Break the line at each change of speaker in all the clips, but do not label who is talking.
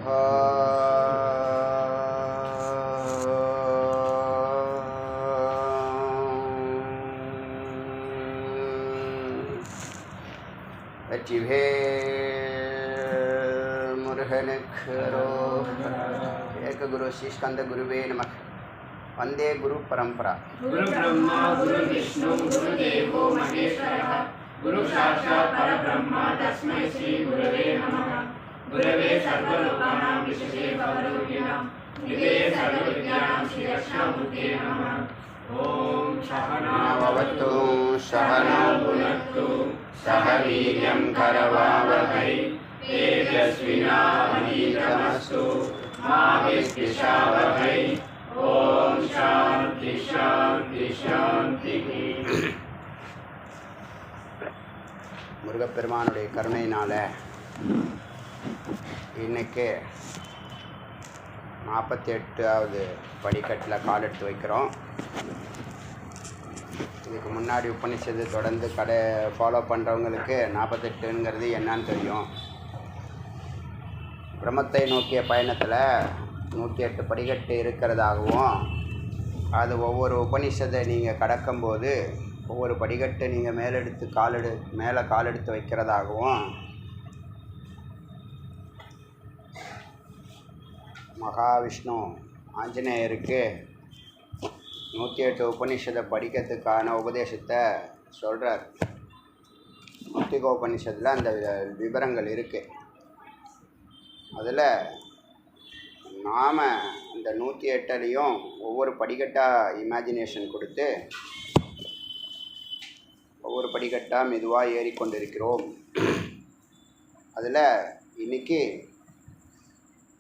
एक गुरु श्री स्कंद गुरुवे नमः। वंदे गुरु परंपरा।
गुरु ब्रह्मा गुरु विष्णु गुरुदेवो महेश्वरः गुरु साक्षात् परब्रह्म तस्मै श्री गुरवे नमः। गुरवे सर्वलोकानां विषये भवरोगिणां निधये सर्वविद्यानां श्री दक्षिणामूर्ते नमः। ओम सहना
भवतु सहनौ भुनक्तु सह वीर्यं करवावहै तेजस्विनावधीतमस्तु मा विद्विषावहै। ओम शांति शांति शांति। முருகப்பெருமானுடைய கருணையினால் இன்றைக்கி 48வது படிக்கட்டில் கால் எடுத்து வைக்கிறோம். இதுக்கு முன்னாடி உபநிஷத்து தொடர்ந்து ஃபாலோ பண்ணுறவங்களுக்கு 48ங்கிறது என்னன்னு தெரியும். பிரம்மத்தை நோக்கிய பயணத்தில் 108 படிக்கட்டு இருக்கிறதாகவும், அது ஒவ்வொரு உபநிஷத்தை நீங்கள் கடக்கும்போது ஒவ்வொரு படிக்கட்டு நீங்கள் மேலே கால் எடுத்து வைக்கிறதாகவும், மகாவிஷ்ணு ஆஞ்சநேயருக்கு 108 உபநிஷத்தை படிக்கிறதுக்கான உபதேசத்தை சொல்கிறார். முத்திக உபநிஷத்தில் அந்த விவரங்கள் இருக்குது. அதில் நாம் இந்த 108லையும் ஒவ்வொரு படிக்கட்டாக இமேஜினேஷன் கொடுத்து ஒவ்வொரு படிக்கட்டாக மெதுவாக ஏறிக்கொண்டிருக்கிறோம். அதில் இன்றைக்கி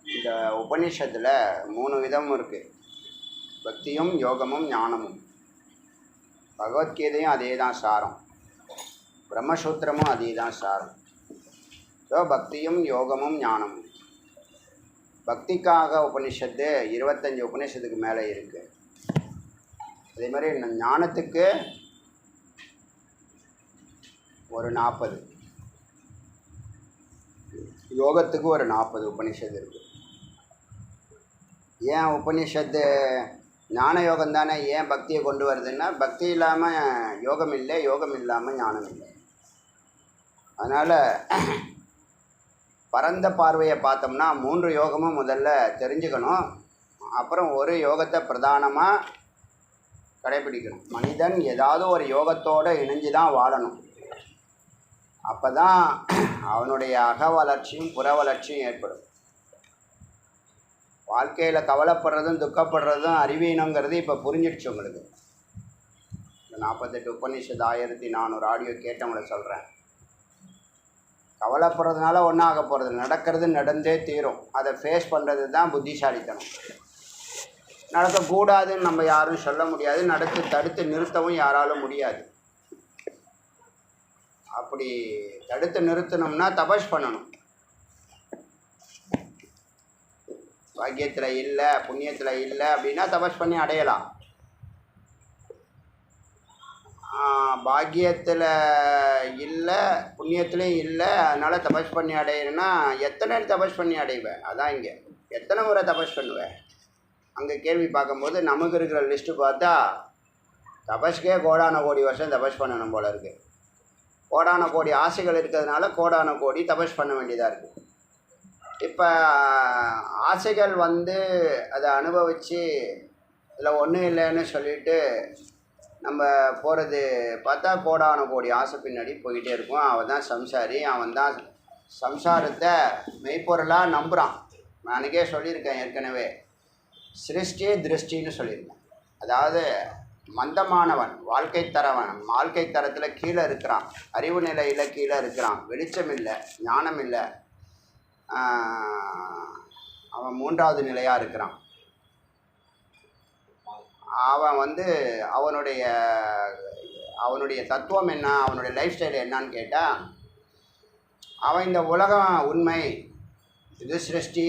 இந்த உபநிஷத்தில் 3 விதம் இருக்குது. பக்தியும் யோகமும் ஞானமும். பகவத்கீதையும் அதே தான் சாரம், பிரம்மசூத்திரமும் அதே தான் சாரம். ஸோ பக்தியும் யோகமும் ஞானமும். பக்திக்காக உபநிஷத்து 25 உபநிஷத்துக்கு மேலே இருக்குது. அதே மாதிரி ஞானத்துக்கு ஒரு 40, யோகத்துக்கு ஒரு 40 உபநிஷத்து இருக்குது. ஏன் உபநிஷத்து ஞான யோகம் தானே, ஏன் பக்தியை கொண்டு வருதுன்னா, பக்தி இல்லாமல் யோகம் இல்லை, யோகம் இல்லாமல் ஞானம் இல்லை. அதனால் பரந்த பார்வையை பார்த்தோம்னா 3 யோகமும் முதல்ல தெரிஞ்சுக்கணும். அப்புறம் ஒரு யோகத்தை பிரதானமாக கடைபிடிக்கணும். மனிதன் ஏதாவது ஒரு யோகத்தோடு இணைஞ்சு தான் வாழணும். அப்போ தான் அவனுடைய அக வளர்ச்சியும் புற வளர்ச்சியும் ஏற்படும். வாழ்க்கையில் கவலைப்படுறதும் துக்கப்படுறதும் அறிவீனங்கிறது இப்போ புரிஞ்சிடுச்சு உங்களுக்கு. இந்த 48 உபநிஷத்து 1400 ஆடியோ கேட்டவங்களை சொல்கிறேன். கவலைப்படுறதுனால ஒன்றும் ஆக போகிறது, நடக்கிறது நடந்தே தீரும். அதை ஃபேஸ் பண்ணுறது தான் புத்திசாலித்தனம். நடக்கக்கூடாதுன்னு நம்ம யாரும் சொல்ல முடியாது, தடுத்து நிறுத்தவும் யாராலும் முடியாது. அப்படி தடுத்து நிறுத்தணும்னா தபஸ் பண்ணணும். பாக்கியத்தில் இல்லை, புண்ணியத்தில் இல்லை அப்படின்னா தபஸ் பண்ணி அடையலாம். பாக்கியத்தில் இல்லை, புண்ணியத்துலேயும் இல்லை, அதனால் தபஸ் பண்ணி அடையிறேன்னா எத்தனை தபஸ் பண்ணி அடைவேன்? அதான் இங்கே எத்தனை முறை தபஸ் பண்ணுவேன்? அங்கே கேள்வி பார்க்கும்போது நமக்கு இருக்கிற லிஸ்ட்டு பார்த்தா தபஸ்க்கே கோடான கோடி வருஷம் தபஸ் பண்ணணும் போல இருக்குது. கோடான கோடி ஆசைகள் இருக்கிறதுனால கோடான கோடி தபஸ் பண்ண வேண்டியதாக இருக்குது. இப்போ ஆசைகள் அதை அனுபவித்து இதில் ஒன்றும் இல்லைன்னு சொல்லிட்டு நம்ம போகிறது பார்த்தா கோடான கோடி ஆசை பின்னாடி போய்கிட்டே இருக்கும். அவன் தான் சம்சாரி, அவன் தான் சம்சாரத்தை மெய்ப்பொருளாக நம்புகிறான். நான் அன்றைக்கே சொல்லியிருக்கேன் ஏற்கனவே, சிருஷ்டி திருஷ்டின்னு சொல்லியிருக்கேன். அதாவது மந்தமானவன், வாழ்க்கை தரத்தில் கீழே இருக்கிறான், அறிவு நிலையில் கீழே இருக்கிறான், வெளிச்சம் இல்லை, ஞானம் இல்லை, அவன் 3வது நிலையாக இருக்கிறான். அவன் அவனுடைய தத்துவம் என்ன, அவனுடைய லைஃப் ஸ்டைல் என்னான்னு கேட்டால், அவன் இந்த உலகம் உண்மை, இது சிருஷ்டி,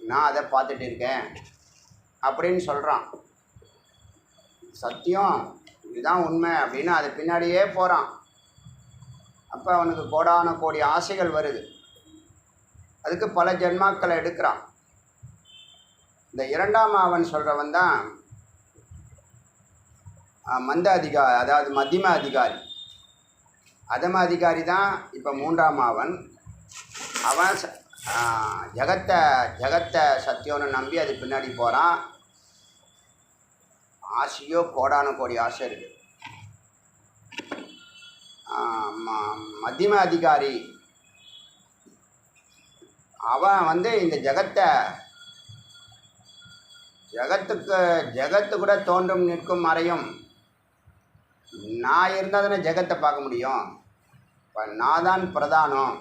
நான் அதை பார்த்துட்டு இருக்கேன் அப்படின்னு சொல்கிறான். சத்தியம் இதுதான் உண்மை அப்படின்னு அது பின்னாடியே போகிறான். அப்போ அவனுக்கு கோடான கோடி ஆசைகள் வருது. அது அதுக்கு பல ஜென்மாக்களை எடுக்கிறான். இந்த இரண்டாம் ஆவன் சொல்கிறவன் தான் மந்த அதிகாரி, அதாவது மத்தியம அதிகாரி. அதம அதிகாரி தான் இப்போ மூன்றாம் ஆவன். அவன் ஜகத்தை சத்தியம்னு நம்பி அது பின்னாடி போகிறான். ஆசையோ கோடான கோடி ஆசை இருக்குது. மத்தியம அதிகாரி அவன் இந்த ஜகத்து கூட தோன்றும் நிற்கும் மறையும். நான் இருந்தால் தானே ஜெகத்தை பார்க்க முடியும். இப்போ நான் தான் பிரதானம்.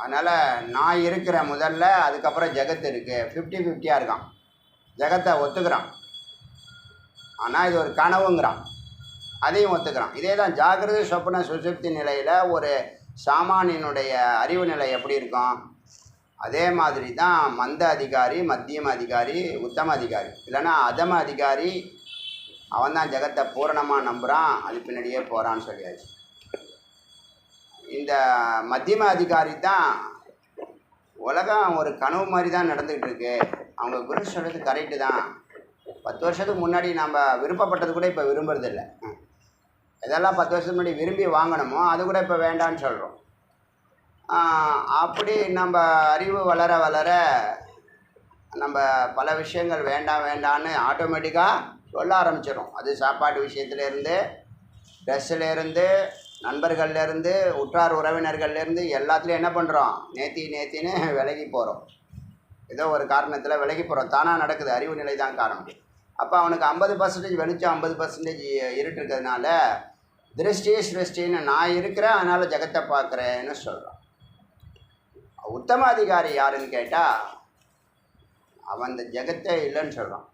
அதனால் நான் இருக்கிறேன் முதல்ல, அதுக்கப்புறம் ஜெகத்து இருக்குது. 50-50 இருக்கான். ஜெகத்தை ஒத்துக்கிறான், ஆனால் இது ஒரு கனவுங்கிறான், அதையும் ஒத்துக்கிறான். இதே தான் ஜாகிரதை சொப்பன சுசுப்தி நிலையில் ஒரு சாமானியனுடைய அறிவு நிலை எப்படி இருக்கும், அதே மாதிரி தான் மந்த அதிகாரி, மத்தியம அதிகாரி, உத்தம அதிகாரி. இல்லைன்னா அதம அதிகாரி அவன் தான் ஜெகத்தை பூரணமாக நம்புகிறான், அது பின்னாடியே போகிறான்னு சொல்லியாச்சு. இந்த மத்தியம அதிகாரி தான் உலகம் ஒரு கனவு மாதிரி தான் நடந்துக்கிட்டு இருக்கு. அவங்க குரு சொல்கிறது கரெக்டு தான். 10 வருஷத்துக்கு முன்னாடி நம்ம விருப்பப்பட்டது கூட இப்போ விரும்புறதில்லை. எதெல்லாம் 10 வருஷத்துக்கு முன்னாடி விரும்பி வாங்கணுமோ அது கூட இப்போ வேண்டான்னு சொல்கிறோம். அப்படி நம்ம அறிவு வளர வளர நம்ம பல விஷயங்கள் வேண்டாம் வேண்டான்னு ஆட்டோமேட்டிக்காக சொல்ல ஆரம்பிச்சிடும். அது சாப்பாடு விஷயத்துலேருந்து, ட்ரெஸ்ஸுலேருந்து, நண்பர்கள்லேருந்து, உற்றார் உறவினர்கள்லேருந்து எல்லாத்துலேயும் என்ன பண்ணுறோம், நேத்தின்னு விலகி போகிறோம். ஏதோ ஒரு காரணத்தில் விலகி போகிறோம். தானாக நடக்குது, அறிவு நிலை தான் காரணம். அப்போ அவனுக்கு 50% வெளிச்சம், 50% இருட்டு இருக்கிறதுனால திருஷ்டி சிருஷ்டின்னு நான் இருக்கிறேன், அதனால் ஜெகத்தை பார்க்குறேன்னு சொல்கிறான். உத்தம அதிகாரி யாருன்னு கேட்டால் அவன் இந்த ஜெகத்தே இல்லைன்னு சொல்கிறான்.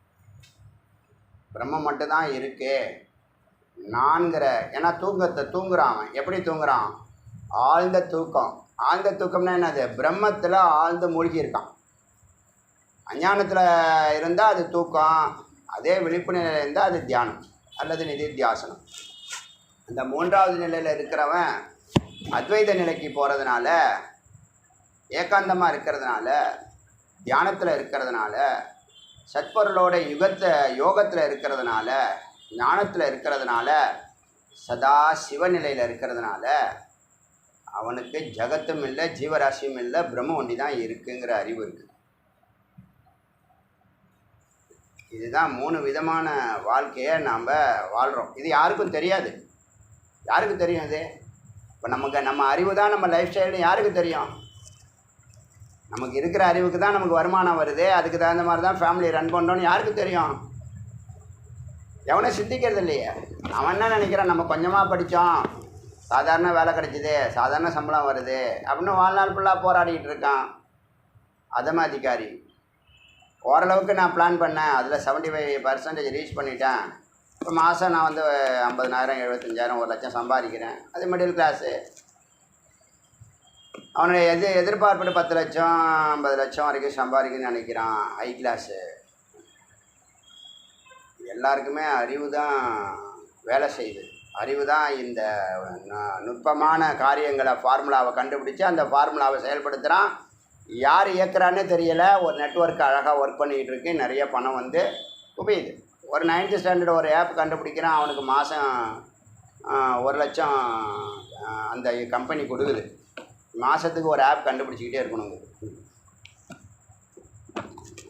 பிரம்மம் மட்டும்தான் இருக்கு நான்கிற. ஏன்னா தூங்குறான். அவன் எப்படி தூங்குறான், ஆழ்ந்த தூக்கம். ஆழ்ந்த தூக்கம்னா என்னது, பிரம்மத்தில் ஆழ்ந்து மூழ்கி இருக்கான். அஞ்ஞானத்தில் இருந்தால் அது தூக்கம், அதே விழிப்பு நிலையில் இருந்தால் அது தியானம் அல்லது நிதித்தியாசனம். அந்த மூன்றாவது நிலையில் இருக்கிறவன் அத்வைத நிலைக்கு போகிறதுனால, ஏகாந்தமாக இருக்கிறதுனால, தியானத்தில் இருக்கிறதுனால, சத்பொருளோட யோகத்தில் இருக்கிறதுனால, ஞானத்தில் இருக்கிறதுனால, சதா சிவநிலையில் இருக்கிறதுனால அவனுக்கு ஜகத்தும் இல்லை, ஜீவராசியும் இல்லை, பிரம்ம ஒண்டி தான் இருக்குங்கிற அறிவு இருக்குது. இதுதான் 3 விதமான வாழ்க்கையை நாம் வாழ்கிறோம். இது யாருக்கும் தெரியாது. யாருக்கு தெரியும் இது? இப்போ நம்ம அறிவு தான் நம்ம லைஃப் ஸ்டைல்னு யாருக்கு தெரியும்? நமக்கு இருக்கிற அறிவுக்கு தான் நமக்கு வருமானம் வருது, அதுக்கு தகுந்த மாதிரி தான் ஃபேமிலி ரன் பண்ணுறோன்னு யாருக்கு தெரியும்? எவனும் சிந்திக்கிறது இல்லையே. அவன் என்ன நினைக்கிறான், நம்ம கொஞ்சமாக படித்தோம், சாதாரண வேலை கிடைச்சிது, சாதாரண சம்பளம் வருது அப்படின்னு வாழ்நாள் ஃபுல்லாக போராடிக்கிட்டு இருக்கான். அதம அதிகாரி ஓரளவுக்கு நான் பிளான் பண்ணேன், அதில் 75% ரீச் பண்ணிட்டேன். இப்போ மாதம் நான் 50,000, 75,000, 1 லட்சம் சம்பாதிக்கிறேன். அது மிடில் கிளாஸு. அவனுடைய எதிர்பார்ப்பு 10 லட்சம் 50 லட்சம் வரைக்கும் சம்பாதிக்கணும்னு நினைக்கிறான். High class. எல்லாருக்குமே அறிவு தான் வேலை செய்யுது. அறிவு தான் இந்த நுட்பமான காரியங்களை, ஃபார்முலாவை கண்டுபிடிச்சி அந்த ஃபார்முலாவை செயல்படுத்துகிறான். யார் இயக்குறான்னே தெரியலை. ஒரு நெட்வொர்க் அழகாக ஒர்க் பண்ணிக்கிட்டு இருக்கு, நிறைய பணம் குவியுது. ஒரு 9th ஸ்டாண்டர்ட் ஒரு ஆப் கண்டுபிடிக்கிறான், அவனுக்கு மாதம் 1 லட்சம் அந்த கம்பெனி கொடுக்குது. மாதத்துக்கு ஒரு ஆப் கண்டுபிடிச்சிக்கிட்டே இருக்கணுங்க.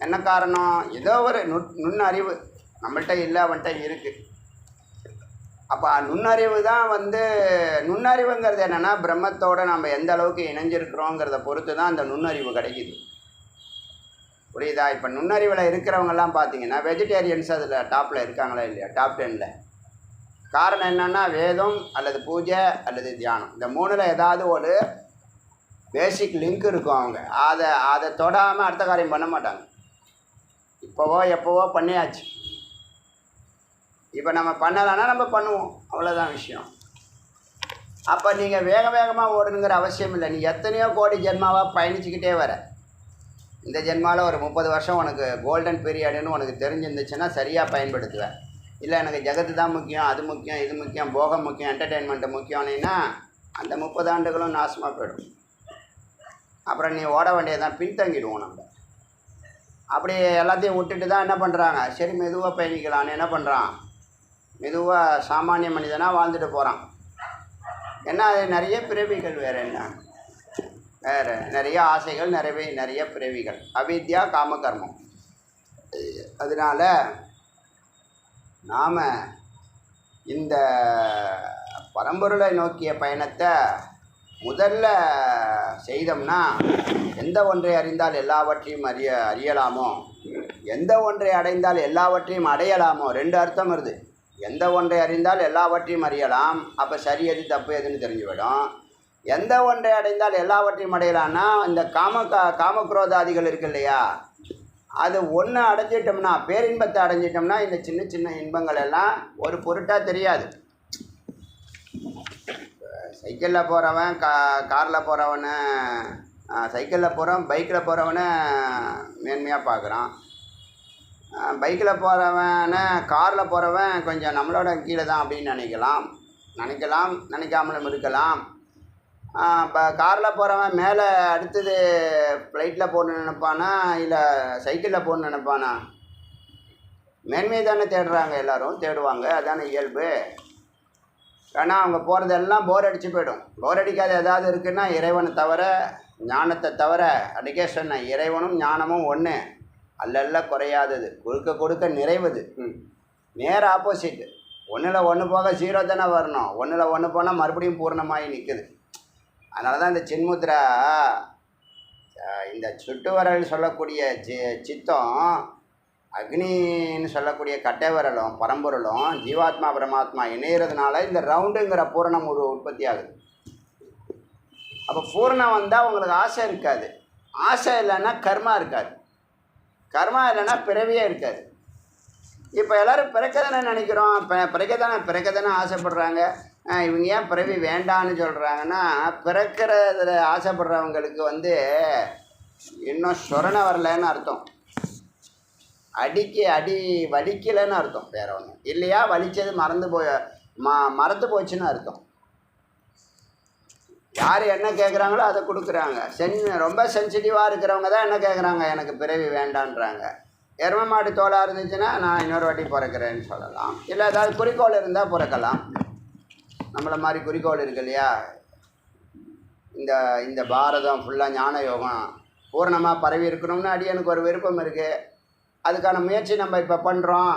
என்ன காரணம்? ஏதோ ஒரு நுண்ணறிவு நம்மள்கிட்ட இல்லை, அவன்கிட்ட இருக்குது. அப்போ நுண்ணறிவு தான் நுண்ணறிவுங்கிறது என்னென்னா, பிரம்மத்தோடு நம்ம எந்த அளவுக்கு இணைஞ்சிருக்கிறோங்கிறத பொறுத்து தான் அந்த நுண்ணறிவு கிடைக்கிது. புரியுதா? இப்போ நுண்ணறிவில் இருக்கிறவங்கெல்லாம் பார்த்தீங்கன்னா வெஜிடேரியன்ஸ் அதில் டாப்பில் இருக்காங்களா இல்லையா, டாப் 10ல். காரணம் என்னென்னா, வேதம் அல்லது பூஜை அல்லது தியானம், இந்த 3ல் ஏதாவது ஒரு பேசிக் லிங்க் இருக்கும். அவங்க அதை தொடாமல் அடுத்த காரியம் பண்ண மாட்டாங்க. எப்போவோ பண்ணியாச்சு. இப்போ நம்ம பண்ணலைன்னா நம்ம பண்ணுவோம், அவ்வளோதான் விஷயம். அப்போ நீங்கள் வேகமாக ஓடணுங்கிற அவசியம் இல்லை. நீ எத்தனையோ கோடி ஜென்மாவாக பயணிச்சுக்கிட்டே வர. இந்த ஜென்மாவில் ஒரு 30 வருஷம் உனக்கு கோல்டன் பீரியடுன்னு உனக்கு தெரிஞ்சிருந்துச்சுன்னா சரியாக பயன்படுத்துவேன். இல்லை எனக்கு ஜகத்து தான் முக்கியம், அது முக்கியம், இது முக்கியம், போகம் முக்கியம், என்டர்டெயின்மெண்ட்டு முக்கியம்னா அந்த 30 ஆண்டுகளும் நாசமாக போயிடும். அப்புறம் நீ ஓட வேண்டியதான், பின்தங்கிடுவோம் நம்ம. அப்படி எல்லாத்தையும் விட்டுட்டு தான் என்ன பண்ணுறாங்க, சரி மெதுவாக பயணிக்கலான்னு என்ன பண்ணுறான், மெதுவாக சாமானிய மனிதனாக வாழ்ந்துட்டு போகிறான். ஏன்னா அது நிறைய பிறவிகள், வேறு என்ன, வேறு நிறைய ஆசைகள், நிறைய பிறவிகள், அவித்யா காமகர்மம். அதனால் நாம் இந்த பரம்பொருளை நோக்கிய பயணத்தை முதல்ல செய்தோம்னா, எந்த ஒன்றை அறிந்தால் எல்லாவற்றையும் அறியலாமோ, எந்த ஒன்றை அடைந்தால் எல்லாவற்றையும் அடையலாமோ, 2 அர்த்தம் வருது. எந்த ஒன்றை அறிந்தால் எல்லாவற்றையும் அறியலாம், அப்போ சரி எது தப்பு எதுன்னு தெரிஞ்சுவிடும். எந்த ஒன்றை அடைந்தால் எல்லாவற்றையும் அடையலான்னா, இந்த காமக்ரோதாதிகள் இருக்கு இல்லையா, அது ஒன்று அடைஞ்சிட்டோம்னா, பேரின்பத்தை அடைஞ்சிட்டோம்னா இந்த சின்ன சின்ன இன்பங்கள் எல்லாம் ஒரு பொருட்டாக தெரியாது. சைக்கிளில் போகிறவன் காரில் போகிறவனை, சைக்கிளில் போகிறவன் பைக்கில் போகிறவனை மேன்மையாக பார்க்குறான். பைக்கில் போகிறவனை காரில் போகிறவன் கொஞ்சம் நம்மளோட கீழே தான் அப்படின்னு நினைக்காமலும் இருக்கலாம். இப்போ காரில் போகிறவன் மேலே அடுத்தது ஃப்ளைட்டில் போகணுன்னு நினைப்பானா இல்லை சைக்கிளில் போகணுன்னு நினைப்பானா? மேன்மை தானே தேடுறாங்க, எல்லோரும் தேடுவாங்க, அதான இயல்பு. ஏன்னா அவங்க போகிறதெல்லாம் போர் அடித்து போயிடும். போர் அடிக்காத ஏதாவது இருக்குன்னா இறைவனை தவிர, ஞானத்தை தவிர. அன்றைக்கே சொன்னேன், இறைவனும் ஞானமும் ஒன்று, அல்ல குறையாதது, கொடுக்க நிறைவுது. நேர ஆப்போசிட்டு. 1ல் 1 போக 0 தானே வரணும், 1ல் 1 போனால் மறுபடியும் பூர்ணமாகி நிற்குது. அதனால தான் இந்த சின்முத்ரா, இந்த சுட்டு வரல் சொல்லக்கூடிய சித்தம், அக்னின்னு சொல்லக்கூடிய கட்டை வரலும் பரம்பொருளும் ஜீவாத்மா பரமாத்மா இணைகிறதுனால இந்த ரவுண்டுங்கிற பூரணம் ஒரு உற்பத்தி ஆகுது. அப்போ பூரணம் வந்தால் உங்களுக்கு ஆசை இருக்காது, ஆசை இல்லைன்னா கர்மா இருக்காது, கர்மா இல்லைன்னா பிறவியே இருக்காது. இப்போ எல்லோரும் பிறக்கதானே நினைக்கிறோம், பிறக்கதானே ஆசைப்படுறாங்க. இவங்க ஏன் பிறவி வேண்டான்னு சொல்கிறாங்கன்னா, பிறக்கிறதுல ஆசைப்படுறவங்களுக்கு இன்னும் சொரணை வரலைன்னு அர்த்தம், அடி வலிக்கலைன்னு அர்த்தம், வேற ஒன்று இல்லையா. வலிச்சது மறந்து போச்சுன்னு அர்த்தம். யார் என்ன கேட்குறாங்களோ அதை கொடுக்குறாங்க. ரொம்ப சென்சிட்டிவாக இருக்கிறவங்க தான் என்ன கேட்குறாங்க, எனக்கு பிறவி வேண்டான்றாங்க. எரும மாட்டு தோலாக இருந்துச்சுன்னா நான் இன்னொரு வாட்டி பிறக்கிறேன்னு சொல்லலாம். இல்லை ஏதாவது குறிக்கோள் இருந்தால் பிறக்கலாம். நம்மளை மாதிரி குறிக்கோள் இருக்கு இல்லையா, இந்த பாரதம் ஃபுல்லாக ஞான யோகம் பூர்ணமாக பரவி இருக்கணும்னு அடியனுக்கு ஒரு விருப்பம் இருக்குது. அதுக்கான முயற்சி நம்ம இப்போ பண்ணுறோம்.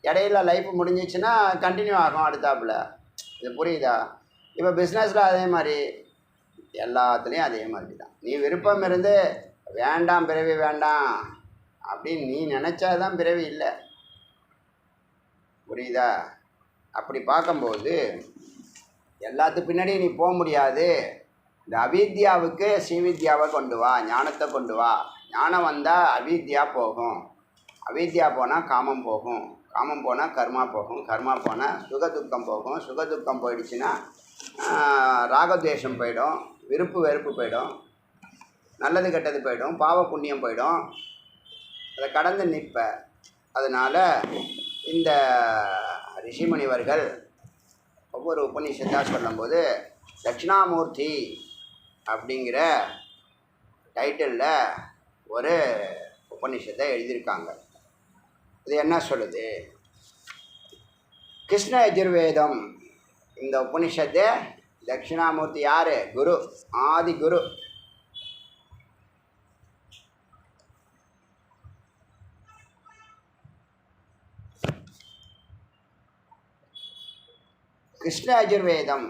இடையில லைஃப் முடிஞ்சிச்சுன்னா கண்டினியூ ஆகும் அடுத்தாப்புல. இது புரியுதா? இப்போ பிஸ்னஸில் அதே மாதிரி, எல்லாத்துலேயும் அதே மாதிரி தான். நீ விருப்பம் இருந்து வேண்டாம் பிறவி வேண்டாம் அப்படின்னு நீ நினச்சாதான் பிறவி இல்லை, புரியுதா? அப்படி பார்க்கும்போது எல்லாத்து பின்னாடி நீ போக முடியாது. இந்த அவித்யாவுக்கு ஸ்ரீவித்யாவை கொண்டு வா, ஞானத்தை கொண்டு வா. ஞானம் வந்தால் அவித்யா போகும், அவித்யா போனால் காமம் போகும், காமம் போனால் கர்மா போகும், கர்மா போனால் சுகதுக்கம் போகும், சுகதுக்கம் போயிடுச்சுன்னா ராகத்வேஷம் போயிடும், விருப்பு வெறுப்பு போயிடும், நல்லது கெட்டது போயிடும், பாவ புண்ணியம் போயிடும். அதை கடந்து நிற்ப. அதனால் இந்த ரிஷிமுனிவர்கள் ஒவ்வொரு உபநிஷத்தாக சொல்லும்போது தட்சிணாமூர்த்தி அப்படிங்கிற டைட்டிலில் ஒரு உபநிஷத்தை எழுதியிருக்காங்க. இது என்ன சொல்லுது? கிருஷ்ண யஜுர்வேதம். இந்த உபநிஷத்து தட்சிணாமூர்த்தி யார்? குரு, ஆதி குரு. கிருஷ்ண யஜுர்வேதம்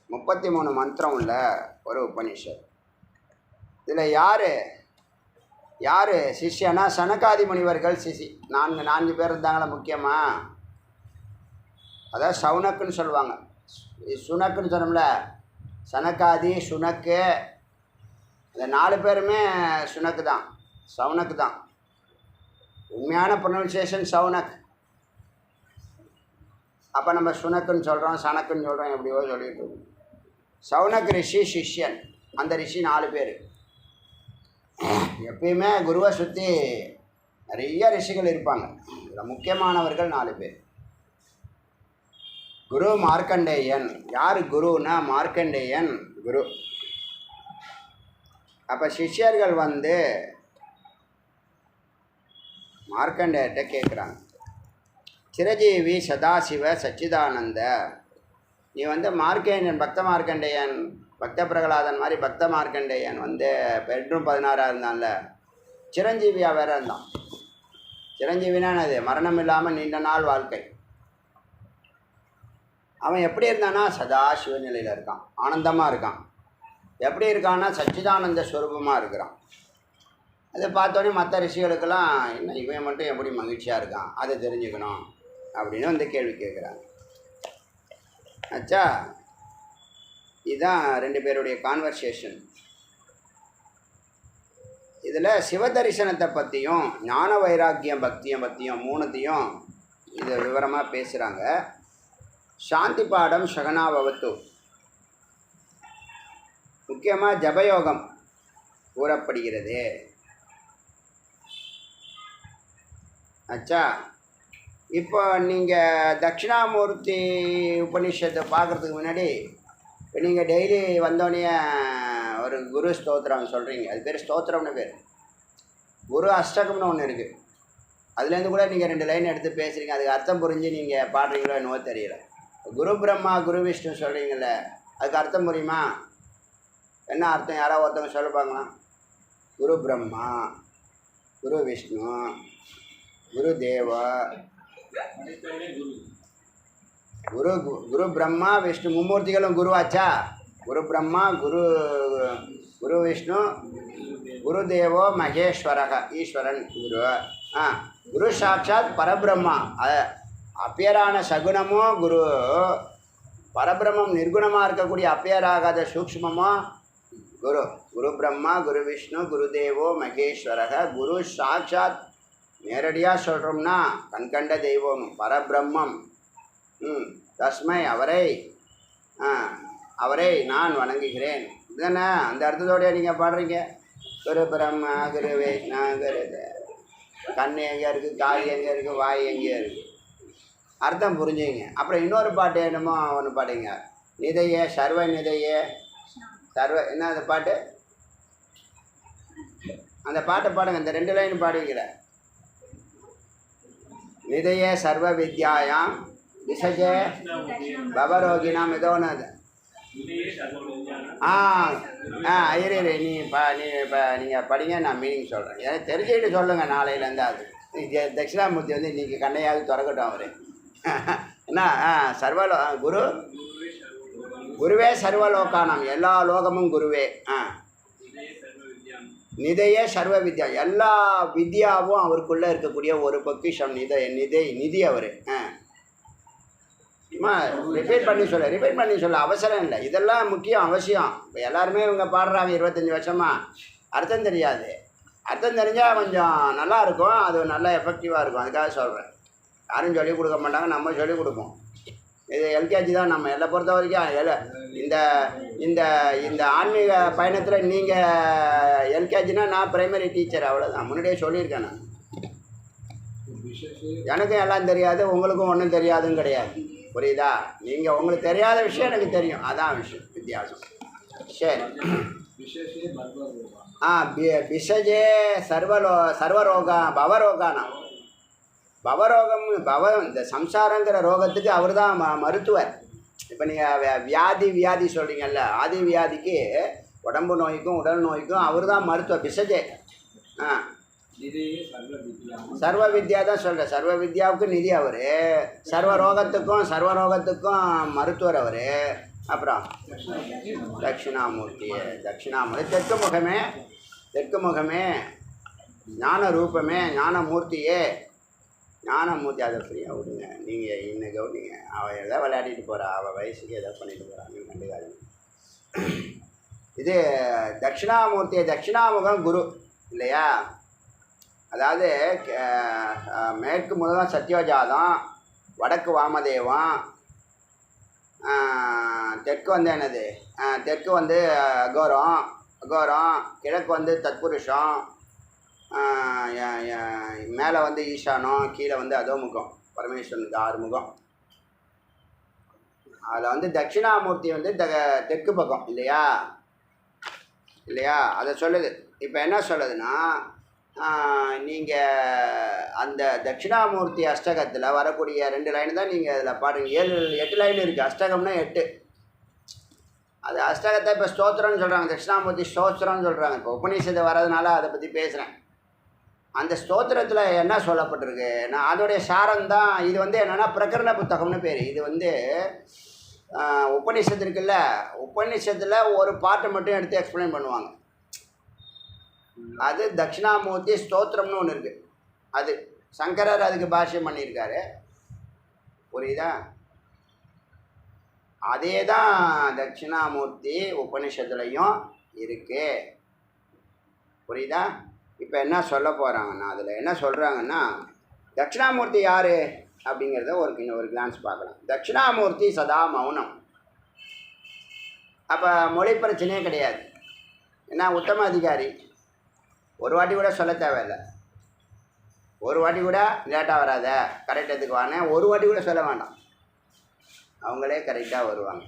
33 மந்திரம் உள்ள ஒரு உபநிஷத். இதில் யார் சிஷ்யனா? சனகாதி முனிவர்கள் சிஷி. 4 பேர் இருந்தாங்களா முக்கியமாக. அதாவது சவுனக்குன்னு சொல்லுவாங்க. சுனக்குன்னு சொன்னோம்ல, சனகாதி சுனக்கு, இந்த 4 பேருமே சுனக்கு தான், சவுனக்கு தான். உண்மையான ப்ரொனன்சியேஷன் சவுனக். அப்போ நம்ம சுனக்குன்னு சொல்கிறோம், சனக்குன்னு சொல்கிறோம், எப்படியோ சொல்லிட்டு இருக்கோம். சவுனக் ரிஷி சிஷ்யன், அந்த ரிஷி 4 பேர். எப்பயுமே குருவை சுற்றி நிறைய ரிஷிகள் இருப்பாங்க. இதில் முக்கியமானவர்கள் 4 பேர். குரு மார்க்கண்டேயன். யார் குருன்னா? மார்க்கண்டேயன் குரு. அப்போ சிஷ்யர்கள் வந்து மார்க்கண்டேயர்கிட்ட கேட்குறாங்க, சிரஜீவி சதாசிவ சச்சிதானந்த, நீ வந்து மார்க்கண்டேயன், பக்த மார்க்கண்டேயன், பக்த பிரகலாதன் மாதிரி பக்த மார்க்கண்டேயன் வந்து பெட்ரூம் 16 இருந்தான்ல, சிரஞ்சீவியாக வேற இருந்தான். சிரஞ்சீவினா அது மரணம் இல்லாமல் நீண்ட நாள் வாழ்க்கை. அவன் எப்படி இருந்தானா சதா சிவநிலையில் இருக்கான், ஆனந்தமாக இருக்கான். எப்படி இருக்கான்னா சச்சிதானந்த ஸ்வரூபமாக இருக்கிறான். அதை பார்த்தோன்னே மற்ற ரிஷிகளுக்கெல்லாம் என்ன இவன் மட்டும் எப்படி மகிழ்ச்சியாக இருக்கான், அதை தெரிஞ்சுக்கணும் அப்படின்னு வந்து கேள்வி கேட்குறாங்க. ஆச்சா, இதுதான் 2 பேருடைய கான்வர்சேஷன். இதில் சிவதரிசனத்தை பற்றியும் ஞான வைராக்கியம் பக்தியம் பற்றியும் 3த்தையும் இது விவரமாக பேசுகிறாங்க. சாந்தி பாடம் சகனாபவத்து, முக்கியமாக ஜபயோகம் கூறப்படுகிறது. ஆச்சா, இப்போ நீங்கள் தட்சிணாமூர்த்தி உபநிஷத்தை பார்க்குறதுக்கு முன்னாடி இப்போ நீங்கள் டெய்லி வந்தோடனே ஒரு குரு ஸ்தோத்திரம் சொல்கிறீங்க, அது பேர் ஸ்தோத்திரம்னு பேர். குரு அஷ்டகம்னு ஒன்று இருக்குது, அதுலேருந்து கூட நீங்கள் 2 லைன் எடுத்து பேசுகிறீங்க, அதுக்கு அர்த்தம் புரிஞ்சு நீங்கள் பாடுறீங்களோ என்னவோ தெரியல. குரு பிரம்மா குரு விஷ்ணு சொல்கிறீங்கள, அதுக்கு அர்த்தம் புரியுமா? என்ன அர்த்தம் யாராவது ஒருத்தவங்க சொல்லுப்பாங்களா? குரு பிரம்மா, குரு விஷ்ணு, குரு தேவா, குரு குரு பிரம்மா விஷ்ணு மும்மூர்த்திகளும் குருவாச்சா? குரு பிரம்மா குரு விஷ்ணு குரு தேவோ மகேஸ்வரக, ஈஸ்வரன் குரு. குரு சாட்சாத் பரபிரம்மா, அப்பியரான சகுனமோ குரு, பரபிரம்மம் நிர்குணமாக இருக்கக்கூடிய அப்பியராகாத சூக்ஷ்மமோ குரு. குரு பிரம்மா குரு விஷ்ணு குரு தேவோ மகேஸ்வரக, குரு சாட்சாத் நேரடியாக சொல்கிறோம்னா கண்கண்ட தெய்வம் பரபிரம்மம். தஸ்மை, அவரை நான் வணங்குகிறேன். இதுதானே அந்த அர்த்தத்தோடைய நீங்கள் பாடுறீங்க. குரு பிரம்மா குரு விஷ்ணு குரு, கண் எங்கே இருக்குது, காய் எங்கே இருக்குது, வாய் எங்கே இருக்குது, அர்த்தம் புரிஞ்சுங்க. அப்புறம் இன்னொரு பாட்டு என்னமோ ஒன்று பாடுங்க, நிதையே சர்வ நிதையே சர்வ, என்ன அந்த பாட்டு? அந்த பாட்டை பாடுங்க, இந்த 2 லைன் பாடுவீங்கள. நிதையே சர்வ வித்யாயாம் விசஜே பவரோகினாம், ஏதோ ஒன்று அது. இரு நீங்கள் படிங்க, நான் மீனிங் சொல்கிறேன். எனக்கு தெரிஞ்சுக்கிட்டு சொல்லுங்கள் நாளையிலேருந்து. அது தட்சிணாமூர்த்தி வந்து இன்றைக்கி கண்ணையாவது திறக்கட்டும் அவர். என்ன சர்வலோ குரு, குருவே சர்வலோகானம், எல்லா லோகமும் குருவே. நிதையே சர்வ வித்யா, எல்லா வித்யாவும் அவருக்குள்ளே இருக்கக்கூடிய ஒரு பொக்கிஷம். நிதி அவர். ரிப்பீட் பண்ணி சொல்ல அவசரம் இல்லை, இதெல்லாம் முக்கியம் அவசியம். இப்போ எல்லாருமே இவங்க பாடுறாங்க 25 வருஷமாக, அர்த்தம் தெரியாது. அர்த்தம் தெரிஞ்சால் கொஞ்சம் நல்லா இருக்கும், அது நல்லா எஃபெக்டிவாக இருக்கும். அதுக்காக சொல்கிறேன். யாரும் சொல்லிக் கொடுக்க மாட்டாங்க, நம்ம சொல்லிக் கொடுப்போம். இது எல்கேஜி தான். நம்ம எல்லாம் பொறுத்த வரைக்கும் இந்த இந்த இந்த ஆன்மீக பயணத்தில் நீங்கள் எல்கேஜினா நான் பிரைமரி டீச்சர், அவ்வளோதான். முன்னாடியே சொல்லியிருக்கேன் நான். எனக்கும் எல்லாம் தெரியாது, உங்களுக்கும் ஒன்றும் தெரியாதுன்னு கிடையாது, புரியுதா? நீங்கள் உங்களுக்கு தெரியாத விஷயம் எனக்கு தெரியும், அதான் விஷயம், வித்தியாசம். சரி. பிசஜே சர்வரோகா பவரோகானா, பவரோகம் இந்த சம்சாரங்கிற ரோகத்துக்கு அவர் தான் மருத்துவர். இப்போ நீங்கள் வியாதி சொல்கிறீங்கல்ல, ஆதி வியாதிக்கு உடம்பு நோய்க்கும் உடல் நோய்க்கும் அவர் தான் மருத்துவர். பிசஜே சர்வ வித்யா தான் சொல்கிறேன். சர்வ வித்யாவுக்கு நிதி அவர், சர்வ ரோகத்துக்கும் மருத்துவர் அவர். அப்புறம் தட்சிணாமூர்த்தி தெற்கு முகமே ஞான ரூபமே ஞானமூர்த்தியே. ஞானமூர்த்தி அதை ஃப்ரீயாக விடுங்க, நீங்கள் இன்னும் கவனிங்க. அவள் எதோ விளையாடிட்டு போகிறா, அவள் வயசுக்கு எதோ பண்ணிட்டு போகிறான், நீங்கள் கண்டுக்காதீங்க. இது தட்சிணாமுகம் குரு இல்லையா? அதாவது மேற்கு முகம் சத்யோஜாதம், வடக்கு வாமதேவம், தெற்கு வந்து என்னது, தெற்கு வந்து அகோரம், கிழக்கு வந்து தத்புருஷம், மேலே வந்து ஈசானம், கீழே வந்து அதோமுகம், பரமேஸ்வரனுக்கு 6 முகம். அதில் வந்து தட்சிணாமூர்த்தி வந்து தெற்கு பக்கம் இல்லையா? இல்லையா? அதை சொல்லுது. இப்போ என்ன சொல்லுதுன்னா, நீங்கள் அந்த தட்சிணாமூர்த்தி அஷ்டகத்தில் வரக்கூடிய 2 லைன் தான் நீங்கள் அதில் பாருங்க. 8 லைன் இருக்குது. அஷ்டகம்னா 8. அது அஷ்டகத்தை இப்போ ஸ்தோத்திரம்னு சொல்கிறாங்க, தட்சிணாமூர்த்தி ஸ்தோத்திரம்னு சொல்கிறாங்க. இப்போ உபநிஷத்து வர்றதுனால அதை பற்றி பேசுகிறேன். அந்த ஸ்தோத்திரத்தில் என்ன சொல்லப்பட்டிருக்கு, நான் அதோடைய சாரம் தான் இது. என்னென்னா பிரகரண புத்தகம்னு பேர். இது உபநிஷத்து இருக்குல்ல, உபநிஷத்தில் ஒரு பாட்டை மட்டும் எடுத்து எக்ஸ்பிளைன் பண்ணுவாங்க. அது தட்சிணாமூர்த்தி ஸ்தோத்திரம்னு ஒன்று இருக்குது. அது சங்கரர் அதுக்கு பாஷ்யம் பண்ணியிருக்காரு. புரியுதா? அதே தான் தட்சிணாமூர்த்தி உபநிஷத்துலையும் இருக்குது. புரியுதா? இப்போ என்ன சொல்ல போகிறாங்கன்னா, அதில் என்ன சொல்கிறாங்கன்னா, தட்சிணாமூர்த்தி யார் அப்படிங்கிறத ஒரு கிளான்ஸ் பார்க்கலாம். தட்சிணாமூர்த்தி சதா மௌனம். அப்போ மொழி பிரச்சனையே கிடையாது. ஏன்னா உத்தம அதிகாரி. ஒரு வாட்டி கூட சொல்ல தேவையில்லை. ஒரு வாட்டி கூட லேட்டாக வராத, கரெக்டத்துக்கு வானே ஒரு வாட்டி கூட சொல்ல வேண்டாம். அவங்களே கரெக்டாக வருவாங்க.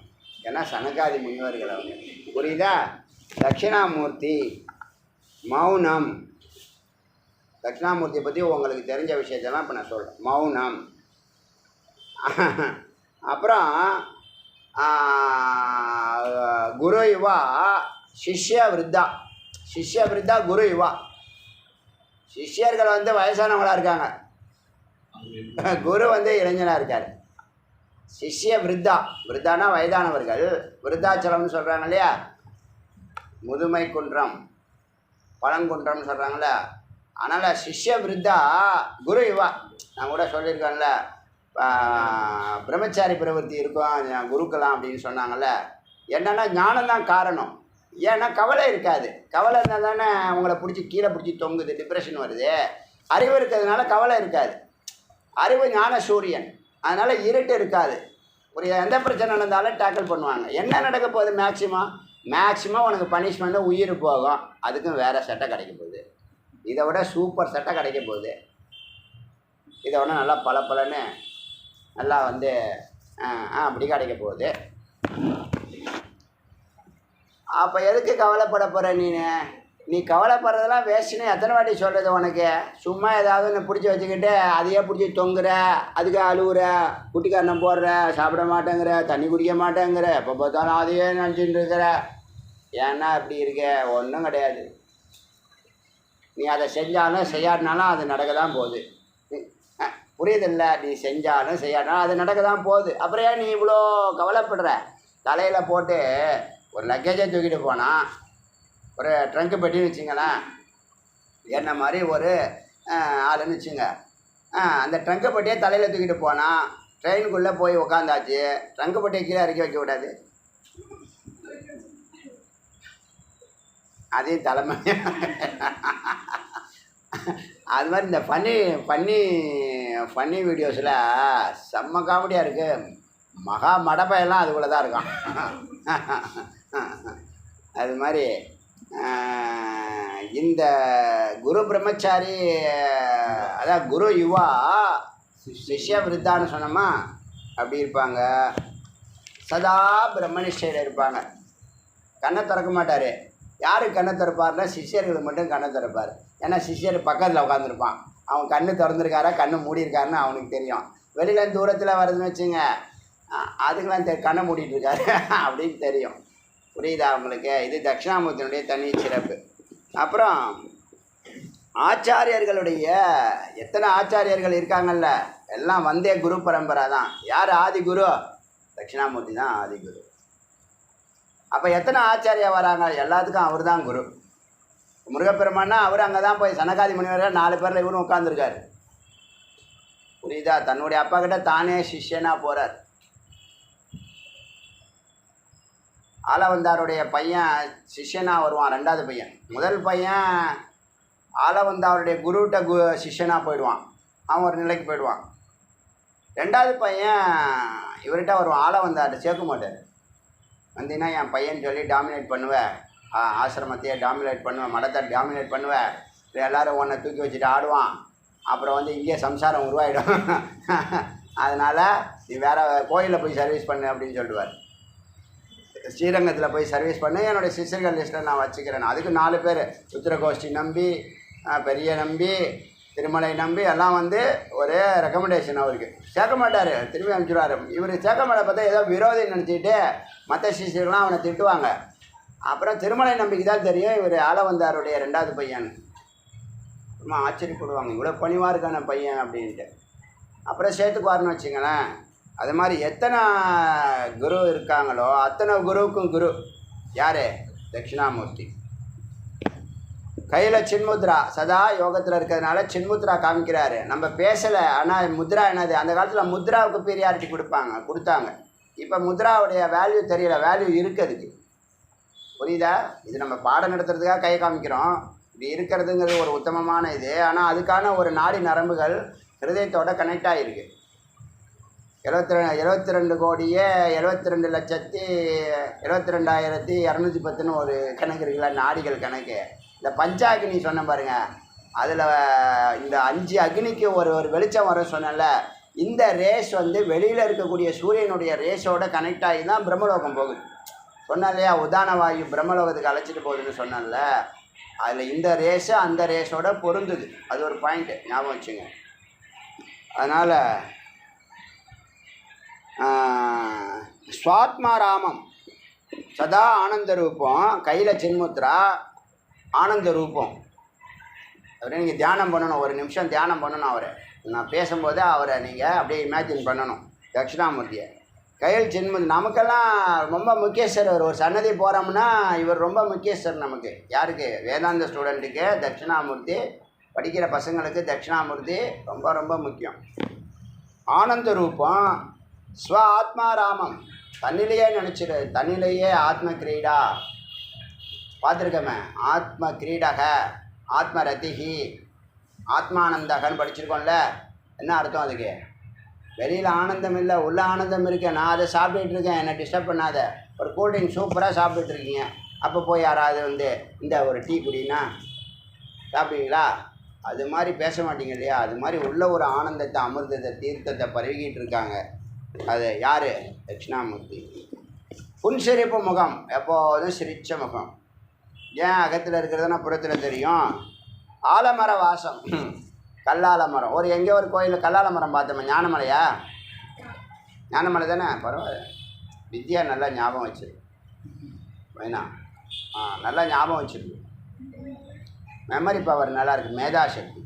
ஏன்னா சனகாதி முனிவர்கள் அவங்க. புரியுதா? தட்சிணாமூர்த்தி மௌனம். தட்சிணாமூர்த்தியை பற்றி உங்களுக்கு தெரிஞ்ச விஷயத்தெல்லாம் இப்போ நான் சொல்கிறேன். மௌனம். அப்புறம் குரு யுவா சிஷ்ய விருத்தா. சிஷ்ய விருத்தா குரு யுவா. சிஷ்யர்கள் வயசானவங்களாக இருக்காங்க, குரு இளைஞனாக இருக்கார். சிஷ்ய விருத்தா. விருத்தானா வயதானவர்கள். விருத்தாச்சலம்னு சொல்கிறாங்க இல்லையா, முதுமை குன்றம் பழங்குன்றம்னு சொல்கிறாங்கள. அதனால் சிஷ்ய விருத்தா குரு யுவா. நான் கூட சொல்லியிருக்கேன்ல, பிரம்மச்சாரி பிரவருத்தி இருக்கும் குருக்கலாம் அப்படின்னு சொன்னாங்கள்ல. என்னென்னா ஞானம்தான் காரணம். ஏன்னா கவலை இருக்காது. கவலை இருந்தால் தானே உங்களை பிடிச்சி கீழே பிடிச்சி தொங்குது, டிப்ரெஷன் வருது. அறிவு இருக்கிறதுனால கவலை இருக்காது. அறிவு ஞான சூரியன், அதனால் இருட்டு இருக்காது. ஒரு எந்த பிரச்சனை இருந்தாலும் டேக்கிள் பண்ணுவாங்க. என்ன நடக்க போகுது? மேக்ஸிமம் உனக்கு பனிஷ்மெண்ட்டு உயிர் போகும். அதுக்கும் வேறு சட்டை கிடைக்க போகுது. இதை விட சூப்பர் சட்டை கிடைக்க போகுது. இதை விட நல்லா பலன்னு நல்லா அப்படி கிடைக்க போகுது. அப்போ எதுக்கு கவலைப்பட போகிற நீ கவலைப்படுறதெல்லாம் வேஸ்ட்டுன்னு எத்தனை வாட்டி சொல்கிறது உனக்கு? சும்மா ஏதாவது ஒன்று பிடிச்சி வச்சுக்கிட்டு அதையே பிடிச்சி தொங்குற, அதுக்கு அழுவுற, குட்டிக்காரணம் போடுற, சாப்பிட மாட்டேங்கிற, தண்ணி குடிக்க மாட்டேங்கிற, எப்போ பார்த்தாலும் அதையே நினச்சிட்டு இருக்கிற. ஏன்னா இப்படி இருக்க? ஒன்றும் கிடையாது. நீ அதை செஞ்சாலும் செய்யாட்டினாலும் அது நடக்க தான் போகுது. புரியுதில்ல? நீ செஞ்சாலும் செய்யாட்டினாலும் அது நடக்க தான் போகுது. அப்புறம் ஏன் நீ இவ்வளோ கவலைப்படுற? தலையில் போட்டு ஒரு லக்கேஜை தூக்கிட்டு போனால், ஒரு ட்ரங்க்கு பெட்டின்னு வச்சுங்களேன், என்ன மாதிரி ஒரு ஆளுன்னு வச்சுங்க. அந்த ட்ரங்க்கு பெட்டியை தலையில் தூக்கிட்டு போனால் ட்ரெயினுக்குள்ளே போய் உக்காந்தாச்சு, ட்ரங்க்கு பெட்டியை கீழே இறக்கி வைக்க விடாது. அதையும் தலைமை அது மாதிரி இந்த ஃபன்னி வீடியோஸில் செம்ம காமெடியாக இருக்குது. மகா மடப்பையெல்லாம் அதுக்குள்ளே தான் இருக்கான். அது மாதிரி இந்த குரு பிரம்மச்சாரி, அதான் குரு யுவா சிஷ்ய விருத்தான்னு சொன்னோமா, அப்படி இருப்பாங்க. சதா பிரம்மனிஷ்டையில் இருப்பாங்க. கண்ணை திறக்க மாட்டார். யார் கண்ணை திறப்பார்னா சிஷ்யர்களுக்கு மட்டும் கண்ணை திறப்பார். ஏன்னா சிஷ்யர் பக்கத்தில் உட்காந்துருப்பான். அவன் கண்ணு திறந்துருக்காரா கண்ணு மூடியிருக்காருன்னு அவனுக்கு தெரியும். வெளியில் தூரத்தில் வருதுன்னு வச்சுங்க, அதுக்கெல்லாம் கண்ணை மூடிட்டு இருக்காரு அப்படின்னு தெரியும். புரியுதா உங்களுக்கு? இது தட்சிணாமூர்த்தியினுடைய தனி சிறப்பு. அப்புறம் ஆச்சாரியர்களுடைய எத்தனை ஆச்சாரியர்கள் இருக்காங்கல்ல, எல்லாம் வந்தே குரு பரம்பரை தான். யார் ஆதி குரு? தட்சிணாமூர்த்தி தான் ஆதி குரு. அப்போ எத்தனை ஆச்சாரியா வராங்க? எல்லாத்துக்கும் அவர் தான் குரு. முருகப்பெருமானா அவர் அங்கே தான் போய் சனகாதி முனிவர்கள் 4 பேரில் இவரும் உட்காந்துருக்காரு. புரியுதா? தன்னுடைய அப்பா கிட்ட தானே சிஷ்யனாக போகிறார். ஆலவந்தாருடைய பையன் சிஷ்யனாக வருவான், 2வது பையன். முதல் பையன் ஆலவந்தாருடைய குருகிட்ட சிஷ்யனாக போயிடுவான், அவன் ஒரு நிலைக்கு போயிடுவான். 2வது பையன் இவர்கிட்ட வருவான், ஆலவந்தார்கிட்ட சேர்க்க மாட்டார். வந்தீங்கன்னா என் பையன் சொல்லி டாமினேட் பண்ணுவேன், ஆசிரமத்தையே டாமினேட் பண்ணுவேன், மடத்தை டாமினேட் பண்ணுவேன், எல்லோரும் உன்னை தூக்கி வச்சுட்டு ஆடுவான். அப்புறம் இங்கே சம்சாரம் உருவாயிடும். அதனால் நீ வேறு கோயிலில் போய் சர்வீஸ் பண்ணு அப்படின்னு சொல்லுவார். ஸ்ரீரங்கத்தில் போய் சர்வீஸ் பண்ணி என்னுடைய சிஷ்யர்கள் லிஸ்ட்டில் நான் வச்சுக்கிறேன். அதுக்கு 4 பேர், உத்திரகோஷ்டி நம்பி, பெரிய நம்பி, திருமலை நம்பி எல்லாம் வந்து ஒரே ரெக்கமெண்டேஷன். அவருக்கு சேர்க்க மாட்டார், திரும்பி அனுப்பிச்சுடுவார். இவர் சேர்க்க மாட்டை பார்த்தா ஏதோ விரோதி நினச்சிக்கிட்டு மற்ற சிஷியர்கள்லாம் அவனை திட்டுவாங்க. அப்புறம் திருமலை நம்பிக்கை தான் தெரியும் இவர் ஆளவந்தாருடைய 2வது பையன். ரொம்ப ஆச்சரியப்படுவாங்க, இவ்வளோ பணிவாக இருக்கான பையன் அப்படின்ட்டு. அப்புறம் சேர்த்துக்குவாருன்னு வச்சுங்களேன். அது மாதிரி எத்தனை குரு இருக்காங்களோ அத்தனை குருவுக்கும் குரு யார்? தட்சிணாமூர்த்தி. கையில் சின்முத்ரா, சதா யோகத்தில் இருக்கிறதுனால சின்முத்ரா காமிக்கிறாரு. நம்ம பேசலை, ஆனால் முத்ரா என்னது? அந்த காலத்தில் முத்ராவுக்கு பீரியாரிட்டி கொடுத்தாங்க. இப்போ முத்ராவுடைய வேல்யூ தெரியல, வேல்யூ இருக்குதுக்கு. புரியுதா? இது நம்ம பாடம் நடத்துறதுக்காக கை காமிக்கிறோம். இப்படி இருக்கிறதுங்கிறது ஒரு உத்தமமான இது. ஆனால் அதுக்கான ஒரு நாடி நரம்புகள் ஹிருதயத்தோட கனெக்ட் ஆகிருக்கு. 72 கோடியே 72,72,210 ஒரு கணக்கு இருக்குல்ல, நாடிகள் கணக்கு. இந்த பஞ்சாக்னி சொன்ன பாருங்க, அதில் இந்த 5 அக்னிக்கு ஒரு வெளிச்சம் வரும் சொன்னல. இந்த ரேஸ் வந்து வெளியில் இருக்கக்கூடிய சூரியனுடைய ரேஸோட கனெக்ட் ஆகி தான் பிரம்மலோகம் போகுது. சொன்னேன் இல்லையா, உதான வாயு பிரம்மலோகத்துக்கு அழைச்சிட்டு போகுதுன்னு சொன்னேன்ல. அதில் இந்த ரேஸு அந்த ரேஸோட பொருந்துது. அது ஒரு பாயிண்ட்டு ஞாபகம் வச்சுங்க. அதனால் ஸ்வாத்மாராமம் சதா ஆனந்த ரூபம், கையில் சின்முத்ரா ஆனந்த ரூபம். அவரை நீங்கள் தியானம் பண்ணணும், ஒரு நிமிஷம் தியானம் பண்ணணும். அவரை நான் பேசும்போதே அவரை நீங்கள் அப்படியே இமேஜின் பண்ணணும். தட்சிணாமூர்த்தியை கையில் சின்முத்ரா. நமக்கெல்லாம் ரொம்ப முக்கியஸ்தர். ஒரு சன்னதி போகிறோம்னா இவர் ரொம்ப முக்கியஸ்தர் நமக்கு. யாருக்கு? வேதாந்த ஸ்டூடெண்ட்டுக்கு தட்சிணாமூர்த்தி, படிக்கிற பசங்களுக்கு தட்சிணாமூர்த்தி ரொம்ப ரொம்ப முக்கியம். ஆனந்த ரூபம், ஸ்வ ஆத்மாராமம், தன்னிலையே நினச்சிடு, தன்னிலையே ஆத்ம கிரீடா பார்த்துருக்கமே. ஆத்ம கிரீடக, ஆத்ம ரதிஹி, ஆத்மானந்தகன்னு படிச்சிருக்கோம்ல. என்ன அர்த்தம் அதுக்கு? வெளியில் ஆனந்தம் இல்லை, உள்ள ஆனந்தம் இருக்கேன். நான் அதை சாப்பிட்டுட்டு இருக்கேன், என்னை டிஸ்டர்ப் பண்ணாத. ஒரு கூல்ட்ரிங்க் சூப்பராக சாப்பிட்டுட்ருக்கீங்க, அப்போ போய் யாராவது வந்து இந்த ஒரு டீ குடினா சாப்பிடுவீங்களா? அது மாதிரி பேச மாட்டீங்க இல்லையா? அது மாதிரி உள்ள ஒரு ஆனந்தத்தை, அமிர்தத்தை, தீர்த்தத்தை பரவிக்கிட்டு இருக்காங்க. அது யார்? தட்சிணாமூர்த்தி. புன்சிரிப்பு முகம், எப்போதும் சிரிச்ச முகம். ஏன் அகத்தில் இருக்கிறதுனா புறத்தில் தெரியும். ஆலமர வாசம், கல்லாலமரம். எங்கே ஒரு கோயிலில் கல்லாலமரம் பார்த்தோமே, ஞானமலையா? ஞானமலை தானே? பரவாயில்ல, வித்யா நல்லா ஞாபகம் வச்சிருக்கு. வேணா நல்லா ஞாபகம் வச்சிருக்கு. மெமரி பவர் நல்லா இருக்குது, மேதாசக்தி.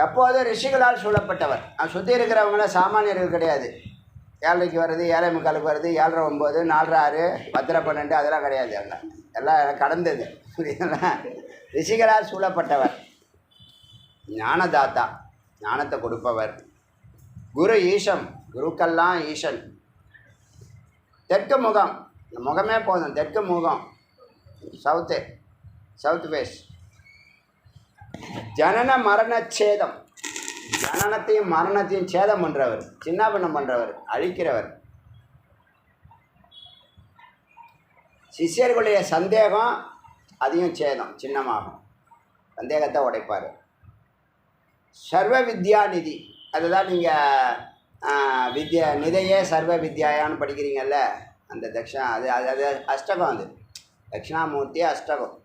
எப்போதும் ரிஷிகளால் சூழப்பட்டவர். சுற்றி இருக்கிறவங்கள சாமானியர்கள் கிடையாது. 7:30 வருது, 7:45 வருது, 7:09, 4:06, 10:12 அதெல்லாம் கிடையாது. எல்லாம் கடந்தது. ரிஷிகளால் சூழப்பட்டவர், ஞானதாத்தா, ஞானத்தை கொடுப்பவர். குரு ஈசம், குருக்கெல்லாம் ஈசன். தெற்கு முகம், முகமே போதும். தெற்கு முகம், சவுத் ஃபேஸ். ஜனன மரணச்சேதம், ஜனனத்தையும் மரணத்தையும் சேதம் பண்ணுறவர், சின்னாபின்னம் பண்ணுறவர், அழிக்கிறவர். சிஷ்யர்களுடைய சந்தேகம் அதையும் சேதம், சின்னமாகும். சந்தேகத்தை உடைப்பார். சர்வ வித்யா நிதி, அதுதான் நீங்கள் நிதையே சர்வ வித்யாயான்னு படிக்கிறீங்கல்ல, அந்த அது அஷ்டகம். அது தட்சிணாமூர்த்தி அஷ்டகம்.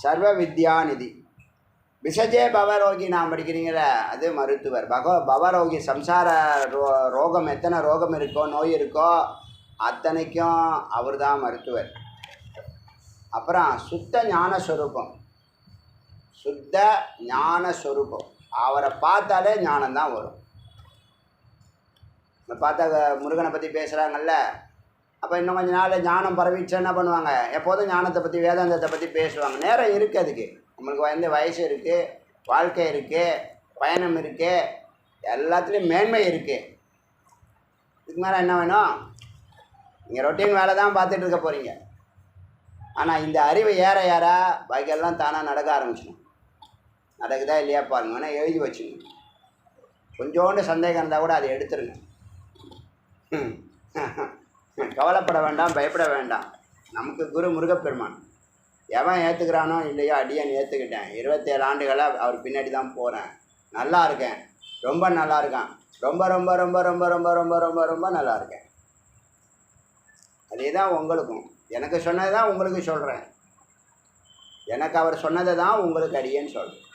சர்வ வித்யா நிதி. விசஜே பவரோகி நான் படிக்கிறீங்களே, அது மருத்துவர். பவரோகி, சம்சார ரோகம், எத்தனை ரோகம் இருக்கோ, நோய் இருக்கோ, அத்தனைக்கும் அவர் தான் மருத்துவர். அப்புறம் சுத்த ஞானஸ்வரூபம், சுத்த ஞானஸ்வரூபம். அவரை பார்த்தாலே ஞானம்தான் வரும். பார்த்தா முருகனை பற்றி பேசுகிறாங்கல்ல, அப்போ இன்னும் கொஞ்சம் நாள் ஞானம் பரவிச்சு என்ன பண்ணுவாங்க? எப்போதும் ஞானத்தை பற்றி, வேதாந்தத்தை பற்றி பேசுவாங்க. நேரம் இருக்குது அதுக்கு. நம்மளுக்கு வயசு இருக்குது, வாழ்க்கை இருக்குது, பயணம் இருக்குது, எல்லாத்துலேயும் மேன்மை இருக்குது. இதுக்கு மேலே என்ன வேணும்? நீங்கள் ரொட்டீன் வேலை தான் பார்த்துட்டு இருக்க போகிறீங்க. ஆனால் இந்த அறிவை ஏற பாக்கியெல்லாம் தானாக நடக்க ஆரம்பிச்சிடும். நடக்குதா இல்லையா பாருங்க, வேணால் எழுதி வச்சுங்க. கொஞ்சோண்டு சந்தேகம் இருந்தால் கூட அதை எடுத்துருங்க. கவலைப்பட வேண்டாம், பயப்பட வேண்டாம். நமக்கு குரு முருகப்பெருமான். எவன் ஏற்றுக்கிறானோ இல்லையோ, அடியன் ஏற்றுக்கிட்டேன். 27 ஆண்டுகளாக அவர் பின்னாடி தான் போகிறேன். நல்லா இருக்கேன், ரொம்ப நல்லா இருக்கான், ரொம்ப ரொம்ப ரொம்ப ரொம்ப ரொம்ப ரொம்ப ரொம்ப ரொம்ப நல்லா இருக்கேன். அதே தான் உங்களுக்கும். எனக்கு சொன்னது தான் உங்களுக்கு சொல்கிறேன். எனக்கு அவர் சொன்னதை தான் உங்களுக்கு அடியேன்னு சொல்கிறேன்.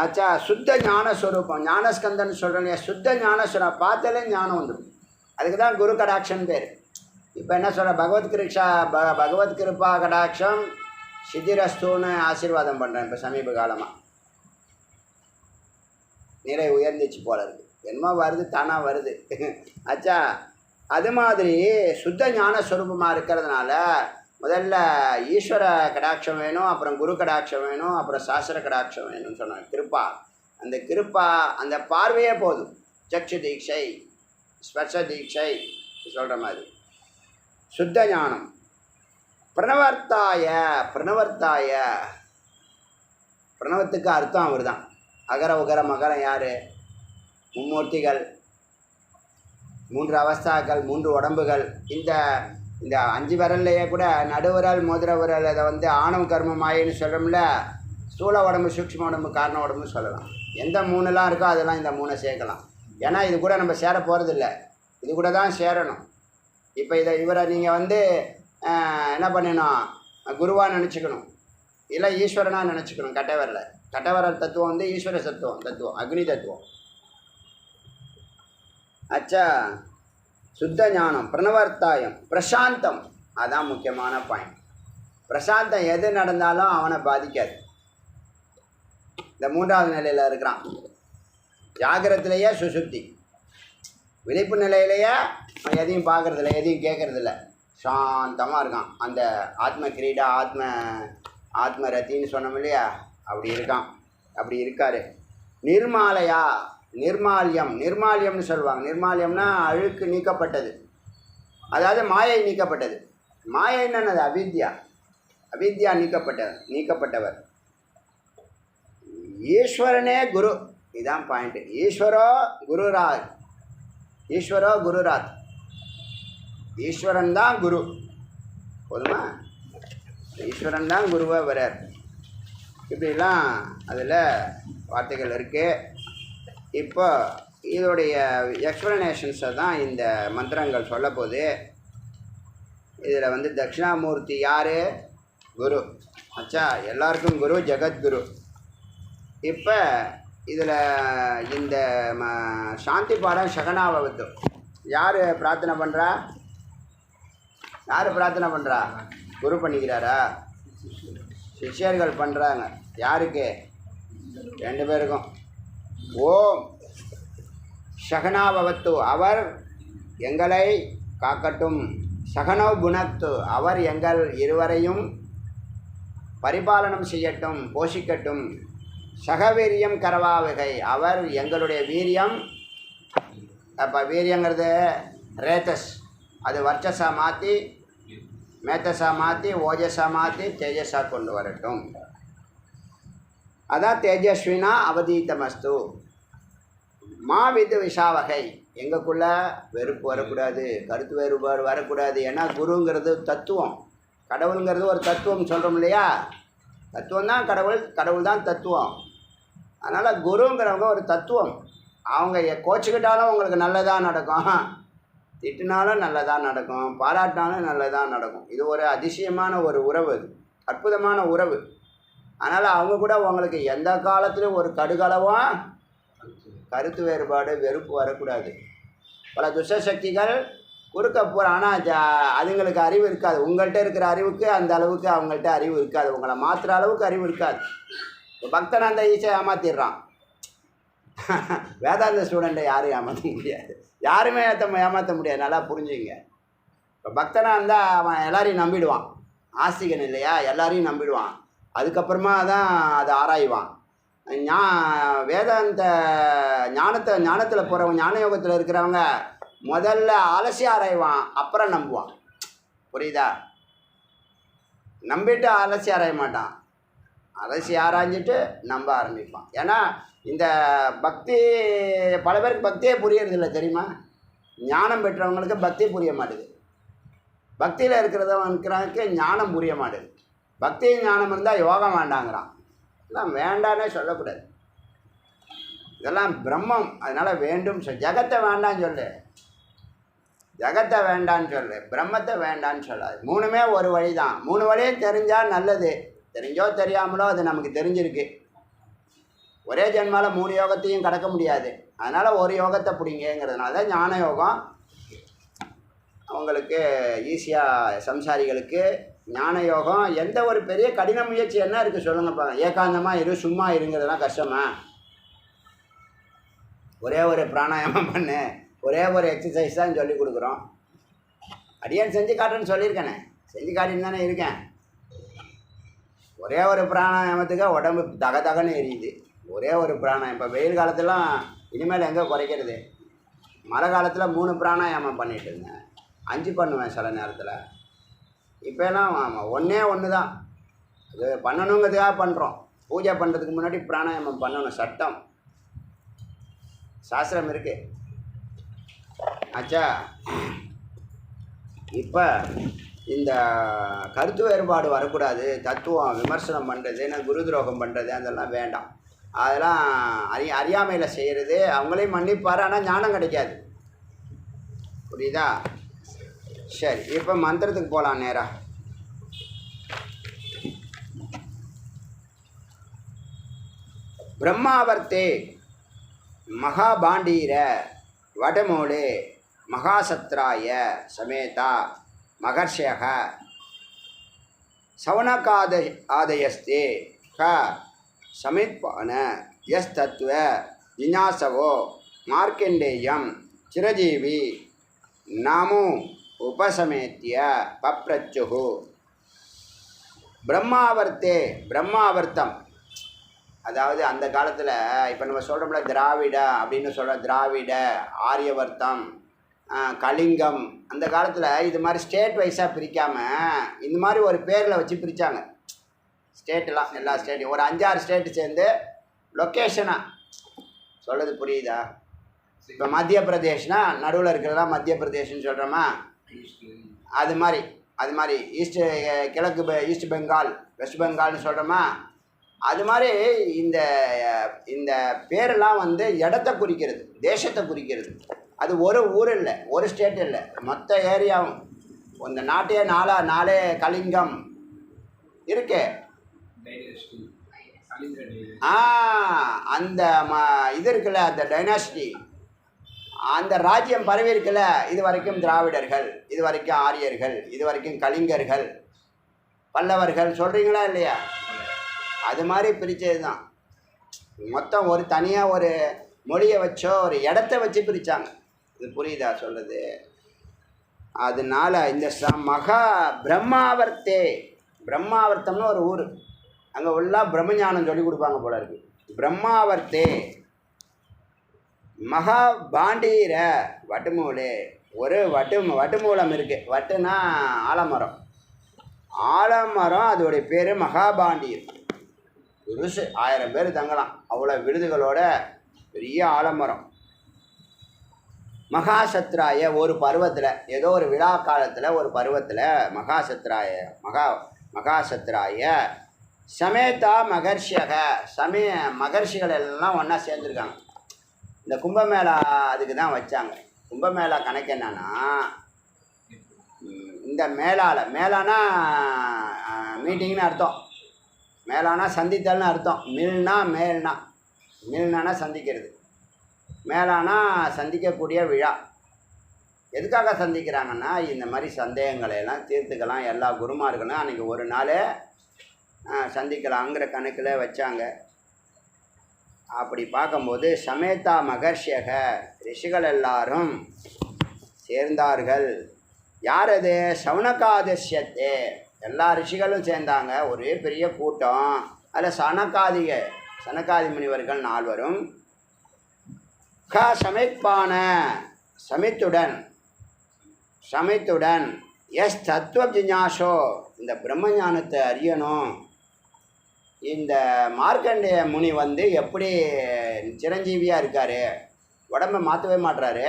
ஆச்சா, சுத்த ஞானஸ்வரூபம், ஞானஸ்கந்தன் சொல்கிறேன் இல்லையா, சுத்த ஞானஸ்வரம் பார்த்தாலே ஞானம் வந்துடும். அதுக்கு தான் குரு கடாட்சன் பேர். இப்போ என்ன சொல்கிற, பகவத் கிருபா கடாட்சம் சித்திரஸ்தூன்னு ஆசீர்வாதம் பண்ணுறேன். இப்போ சமீப காலமாக நிறை உயர்ந்துச்சு போல இருக்குது. என்னமோ வருது, தானாக வருது. ஆச்சா, அது மாதிரி சுத்த ஞானஸ்வரூபமாக இருக்கிறதுனால முதல்ல ஈஸ்வர கடாட்சம் வேணும், அப்புறம் குரு கடாட்சம் வேணும், அப்புறம் சாஸ்திர கடாட்சம் வேணும்னு சொன்னாங்க. கிருப்பா, அந்த கிருப்பா, அந்த பார்வையே போதும். சக்ஷு தீட்சை, ஸ்பர்ஷ தீட்சை சொல்கிற மாதிரி சுத்த ஞானம். பிரணவர்த்தாய, பிரணவத்துக்கு அர்த்தம் அவர் தான். அகர உகர மகரம் யார்? மும்மூர்த்திகள், 3 அவஸ்தாக்கள், 3 உடம்புகள். இந்த 5 விரல்லையே கூட நடுவிரல், மோதிர விரல், அதை வந்து ஆணவ கர்மம் மாயின்னு சொல்கிறோம்ல. ஸ்தூல உடம்பு, சூக்ஷ்ம உடம்பு, காரண உடம்புன்னு சொல்லலாம். எந்த 3லாம் இருக்கோ அதெல்லாம் இந்த 3 சேர்க்கலாம். ஏன்னா இது கூட நம்ம சேர போகிறதில்ல, இது கூட தான் சேரணும். இப்போ இவரை நீங்கள் வந்து என்ன பண்ணணும், குருவாக நினச்சிக்கணும், இல்லை ஈஸ்வரனாக நினச்சிக்கணும். கட்டவரல் தத்துவம் வந்து ஈஸ்வர தத்துவம், அக்னி தத்துவம். அச்சா, சுத்த ஞானம், பிரணவர்த்தாயம், பிரசாந்தம், அதான் முக்கியமான பாயிண்ட். பிரசாந்தம் எது நடந்தாலும் அவனை பாதிக்காது. இந்த 3வது நிலையில் இருக்கிறான். ஜாகிரத்திலேயே சுசுப்தி, விழிப்பு நிலையிலேயே அவன் எதையும் பார்க்குறதில்ல, எதையும் கேட்குறதில்ல, சாந்தமாக இருக்கான். அந்த ஆத்ம கிரீடா, ஆத்ம ரத்தின்னு சொன்னோம் இல்லையா, அப்படி இருக்கான், அப்படி இருக்கார். நிர்மால்யம்னு சொல்லுவாங்க. நிர்மால்யம்னா அழுக்கு நீக்கப்பட்டது, அதாவது மாயை நீக்கப்பட்டது. மாயை என்னது? அவித்யா நீக்கப்பட்டவர். ஈஸ்வரனே குரு, இதுதான் பாயிண்ட். ஈஸ்வரோ குருராத், ஈஸ்வரன் தான் குரு. போதுமா? ஈஸ்வரன் தான் குருவை வரார். இப்படிலாம் அதில் வார்த்தைகள் இருக்குது. இப்போ இதோடைய எக்ஸ்ப்ளனேஷன்ஸை தான் இந்த மந்திரங்கள் சொல்ல போகுது. இதில் வந்து தட்சிணாமூர்த்தி யார்? குரு. அச்சா, எல்லாருக்கும் குரு, ஜெகத்குரு. இப்போ இதில் இந்த சாந்தி பாடம் சகனாபவத்து யார் பிரார்த்தனை பண்ணுறா? குரு பண்ணிக்கிறாரா? சிஷ்யர்கள் பண்ணுறாங்க. யாருக்கு? 2 பேருக்கும். ஓம் சகனாபவத்து, அவர் எங்களை காக்கட்டும். சகனோ புனத்து, அவர் எங்கள் இருவரையும் பரிபாலனம் செய்யட்டும், போஷிக்கட்டும். சகவீரியம் கரவாவகை, அவர் எங்களுடைய வீரியம். அப்போ வீரியங்கிறது ரேத்தஸ், அது வர்ச்சஸாக மாற்றி, மேத்தஸாக மாற்றி, ஓஜஸாக மாற்றி, தேஜஸாக கொண்டு வரட்டும். அதான் தேஜஸ்வினா அவதீதமஸ்து. மாவிது விஷாவகை, எங்களுக்குள்ள வெறுப்பு வரக்கூடாது, கருத்து வேறுபாடு வரக்கூடாது. ஏன்னா குருங்கிறது தத்துவம், கடவுளுங்கிறது ஒரு தத்துவம் சொல்கிறோம் இல்லையா. தத்துவம் தான் கடவுள் தான் தத்துவம். அதனால் குருங்கிறவங்க ஒரு தத்துவம். அவங்க கோச்சிக்கிட்டாலும் உங்களுக்கு நல்லதாக நடக்கும், திட்டினாலும் நல்லதாக நடக்கும், பாராட்டினாலும் நல்லதாக நடக்கும். இது ஒரு அதிசயமான ஒரு உறவு, அது அற்புதமான உறவு. அதனால் அவங்க கூட உங்களுக்கு எந்த காலத்துலையும் ஒரு கடுகளவும் கருத்து வேறுபாடு, வெறுப்பு வரக்கூடாது. பல துஷ்டசக்திகள் குறுக்க போகிற, ஆனால் அதுங்களுக்கு அறிவு இருக்காது. உங்கள்கிட்ட இருக்கிற அறிவுக்கு அந்த அளவுக்கு அவங்கள்ட்ட அறிவு இருக்காது, உங்களை மாற்றுற அளவுக்கு அறிவு இருக்காது. இப்போ பக்தனாந்த ஈஸியாக ஏமாற்றிடுறான். வேதாந்த ஸ்டூடெண்ட்டை யாரும் ஏமாற்ற முடியாது, யாருமே ஏமாற்ற முடியாது. நல்லா புரிஞ்சுங்க. இப்போ பக்தனாக இருந்தால் அவன் எல்லாரையும் நம்பிடுவான். ஆஸ்திகன் இல்லையா, எல்லாரையும் நம்பிடுவான். அதுக்கப்புறமா தான் அதை ஆராய்வான். வேதாந்த ஞானத்தில் போகிறவங்க, ஞான யோகத்தில் இருக்கிறவங்க முதல்ல அலசி ஆராய்வான், அப்புறம் நம்புவான். புரியுதா? நம்பிட்டு அலசி ஆராய மாட்டான், அலசி ஆராய்ஞ்சிட்டு நம்ப ஆரம்பிப்பான். ஏன்னா இந்த பக்தி, பல பேருக்கு பக்தியே புரியறதில்லை தெரியுமா. ஞானம் பெற்றவங்களுக்கு பக்தி புரிய மாட்டேது, பக்தியில் இருக்கிறவனுக்கு ஞானம் புரிய மாட்டேது. பக்தி ஞானம் இருந்தால் யோகம் வேண்டாங்கிறான். இதெல்லாம் வேண்டானே சொல்லக்கூடாது, இதெல்லாம் பிரம்மம். அதனால் வேண்டும் ஜெகத்தை வேண்டான்னு சொல்லு. ஜகத்தை வேண்டான்னு சொல்லு, பிரம்மத்தை வேண்டான்னு சொல்லாது. மூணுமே ஒரு வழி தான். மூணு வழியும் தெரிஞ்சால் நல்லது. தெரிஞ்சோ தெரியாமலோ அது நமக்கு தெரிஞ்சிருக்கு. ஒரே ஜென்மாவில் 3 யோகத்தையும் கடக்க முடியாது. அதனால் ஒரு யோகத்தை பிடிங்கிறதுனால தான் ஞான யோகம் அவங்களுக்கு ஈஸியாக. சம்சாரிகளுக்கு ஞான யோகம் எந்த ஒரு பெரிய கடின முயற்சி என்ன இருக்குது சொல்லுங்கப்பா? ஏகாந்தமாக இரு, சும்மா இருங்கிறதுலாம் கஷ்டமா? ஒரே ஒரு பிராணாயாமம் பண்ணு, ஒரே ஒரு எக்ஸசைஸ் தான் சொல்லி கொடுக்குறோம். அடியேன் செஞ்சு காட்டுன்னு சொல்லியிருக்கேனே, செஞ்சு காட்டின்னு தானே இருக்கேன். ஒரே ஒரு பிராணாயாமத்துக்கு உடம்பு தகன்னு எரியுது. ஒரே ஒரு பிராணாயம். இப்போ வெயில் காலத்துலாம் இனிமேல் எங்கே குறைக்கிறது? மழை காலத்தில் 3 பிராணாயாமம் பண்ணிகிட்டு இருந்தேன், 5 பண்ணுவேன் சில நேரத்தில். இப்போலாம் ஒன்று தான். அது பண்ணணுங்கிறதுக்காக பண்ணுறோம். பூஜை பண்ணுறதுக்கு முன்னாடி பிராணாயாமம் பண்ணணும், சட்டம் சாஸ்திரம் இருக்குது. ஆச்சா, இப்போ இந்த கருத்து வேறுபாடு வரக்கூடாது. தத்துவம் விமர்சனம் பண்ணுறது, குரு துரோகம் பண்ணுறது அதெல்லாம் வேண்டாம். அதெல்லாம் அறியாமையில் செய்கிறது. அவங்களையும் மன்னிப்பார், ஆனால் ஞானம் கிடைக்காது. புரியுதா? சரி, இப்போ மந்திரத்துக்கு போகலாம் நேரா. பிரம்மாவர்த்தே மகாபாண்டீர வடமூலே மகாசத்ராய சமேதா மகர்ஷயः சவனகாத ஆதயஸ்தே க சமித்பான எஸ் தத்துவ ஜிஞாசவோ மார்க்கண்டேயம் சிரஜீவி நாமோ உபசமேத்திய பப்ரச்சுஹு. பிரம்மாவர்த்தே, பிரம்மாவர்த்தம் அதாவது அந்த காலத்தில் இப்போ நம்ம சொல்கிறோம்ல திராவிட அப்படின்னு சொல்கிற, திராவிட, ஆரியவர்த்தம், கலிங்கம். அந்த காலத்தில் இது மாதிரி ஸ்டேட் வைஸாக பிரிக்காமல் இந்த மாதிரி ஒரு பேரில் வச்சு பிரித்தாங்க. ஸ்டேட்டெலாம் எல்லா ஸ்டேட்டையும் ஒரு 5-6 ஸ்டேட்டு சேர்ந்து லொக்கேஷனாக சொல்கிறது புரியுதா? இப்போ மத்திய பிரதேஷ்னா நடுவில் இருக்கிறதா மத்திய பிரதேஷ்னு சொல்கிறோமா? அது மாதிரி ஈஸ்ட்டு கிழக்கு ஈஸ்ட் பெங்கால், வெஸ்ட் பெங்கால்னு சொல்கிறோமா? அது மாதிரி இந்த இந்த பேரெல்லாம் வந்து இடத்த குறிக்கிறது, தேசத்தை குறிக்கிறது. அது ஒரு ஊர் இல்லை, ஒரு ஸ்டேட் இல்லை, மொத்த ஏரியாவும். இந்த நாட்டையே நாலே கலிங்கம் இருக்கே. அந்த இது இருக்குல்ல, அந்த டைனாஸ்டி, அந்த ராஜ்யம் பரவி இருக்குல்ல. இது வரைக்கும் திராவிடர்கள், இது வரைக்கும் ஆரியர்கள், இது வரைக்கும் கலிங்கர்கள், பல்லவர்கள் சொல்கிறீங்களா இல்லையா? அது மாதிரி பிரித்தது தான். மொத்தம் ஒரு தனியாக ஒரு மொழியை வச்சோ ஒரு இடத்த வச்சு பிரித்தாங்க. இது புரியுதா சொல்கிறது? அதனால் இந்த மகா பிரம்மாவர்த்தே, பிரம்மாவர்த்தம்னு ஒரு ஊர், அங்கே உள்ள பிரம்மஞானம் சொல்லி கொடுப்பாங்க போல இருக்கு. பிரம்மாவர்த்தே மகா பாண்டீர வட்டுமூலே, ஒரு வட்டுமூலம் இருக்குது. வட்டுனா ஆலமரம். ஆலமரம் அதோடைய பேர் மகாபாண்டீர். குருசு 1000 பேர் தங்கலாம், அவ்வளோ விருதுகளோட பெரிய ஆலமரம். மகாசத்ராய ஒரு பருவத்தில், ஏதோ ஒரு விழா காலத்தில் ஒரு பருவத்தில் மகாசத்ராய சமேதா மகர்ஷியக மகர்ஷிகள் எல்லாம் ஒன்றா சேர்ந்துருக்காங்க. இந்த கும்பமேளா அதுக்கு தான் வச்சாங்க. கும்பமேளா கணக்கு என்னன்னா, இந்த மேலானா மீட்டிங்னு அர்த்தம், மேலானா சந்தித்தல்னு அர்த்தம். மில்னா சந்திக்கிறது, மேலானா சந்திக்கக்கூடிய விழா. எதுக்காக சந்திக்கிறாங்கன்னா, இந்த மாதிரி சந்தேகங்களை எல்லாம் தீர்த்துக்கலாம். எல்லா குருமார்களும் அன்றைக்கி ஒரு நாள் சந்திக்கலாங்கிற கணக்கில் வச்சாங்க. அப்படி பார்க்கும்போது சமேதா மகர்ஷியக ரிஷிகள் எல்லாரும் சேர்ந்தார்கள். யார் அது? சவுனகாதிஷ்யத்தே, எல்லா ரிஷிகளும் சேர்ந்தாங்க, ஒரே பெரிய கூட்டம். அதில் சனகாதி முனிவர்கள் 4 க சமைப்பான சமித்துடன் எஸ் தத்துவ ஜிஞாசோ, இந்த பிரம்மஞானத்தை அறியணும். இந்த மார்க்கண்டேய முனி வந்து எப்படி சிரஞ்சீவியாக இருக்கார், உடம்பை மாற்றவே மாட்டுறாரு,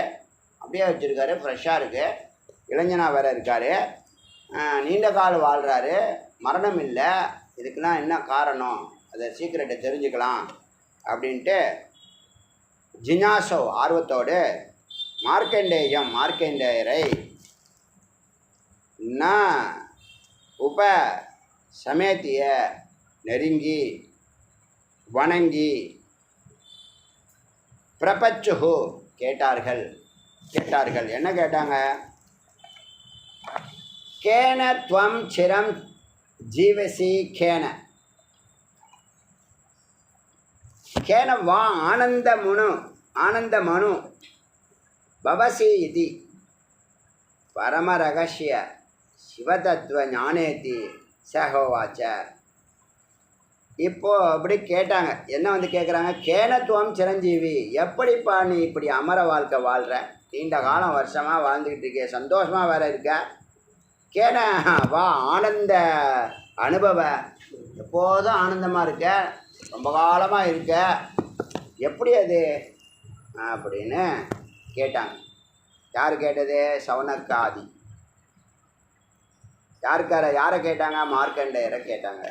அப்படியே வச்சுருக்காரு, ஃப்ரெஷ்ஷாக இருக்குது, இளைஞனாக வேறு இருக்கார், நீண்ட காலம் வாழ்கிறாரு, மரணம் இல்லை. இதுக்கெல்லாம் என்ன காரணம், அதை சீக்கிரட்டை தெரிஞ்சுக்கலாம் அப்படின்ட்டு ஜிஞாசோ ஆர்வத்தோடு மார்க்கண்டேயரை ந உப சமேத்திய நெருங்கி வணங்கி பிரபச்சுஹு கேட்டார்கள். என்ன கேட்டாங்க? கேன துவம் சிரம் ஜீவசி கேன வா ஆனந்தமனு பவசி இது பரமரகசிய சிவதத்துவ ஞானேதி சகோவாச்ச. இப்போது அப்படி கேட்டாங்க. என்ன வந்து கேட்குறாங்க? கேனத்துவம் சிரஞ்சீவி, எப்படிப்பா நீ இப்படி அமர வாழ்க்கை வாழ்கிற? நீண்ட காலம் வருஷமாக வாழ்ந்துக்கிட்டு இருக்க, சந்தோஷமாக வேற இருக்க. கேன வா ஆனந்த அனுபவ, எப்போதும் ஆனந்தமாக இருக்க, ரொம்ப காலமாக இருக்க, எப்படி அது அப்படின்னு கேட்டாங்க. யார் கேட்டது? சவுனக்காதி. யாரை கேட்டாங்க? மார்க்கண்டேயரை கேட்டாங்க.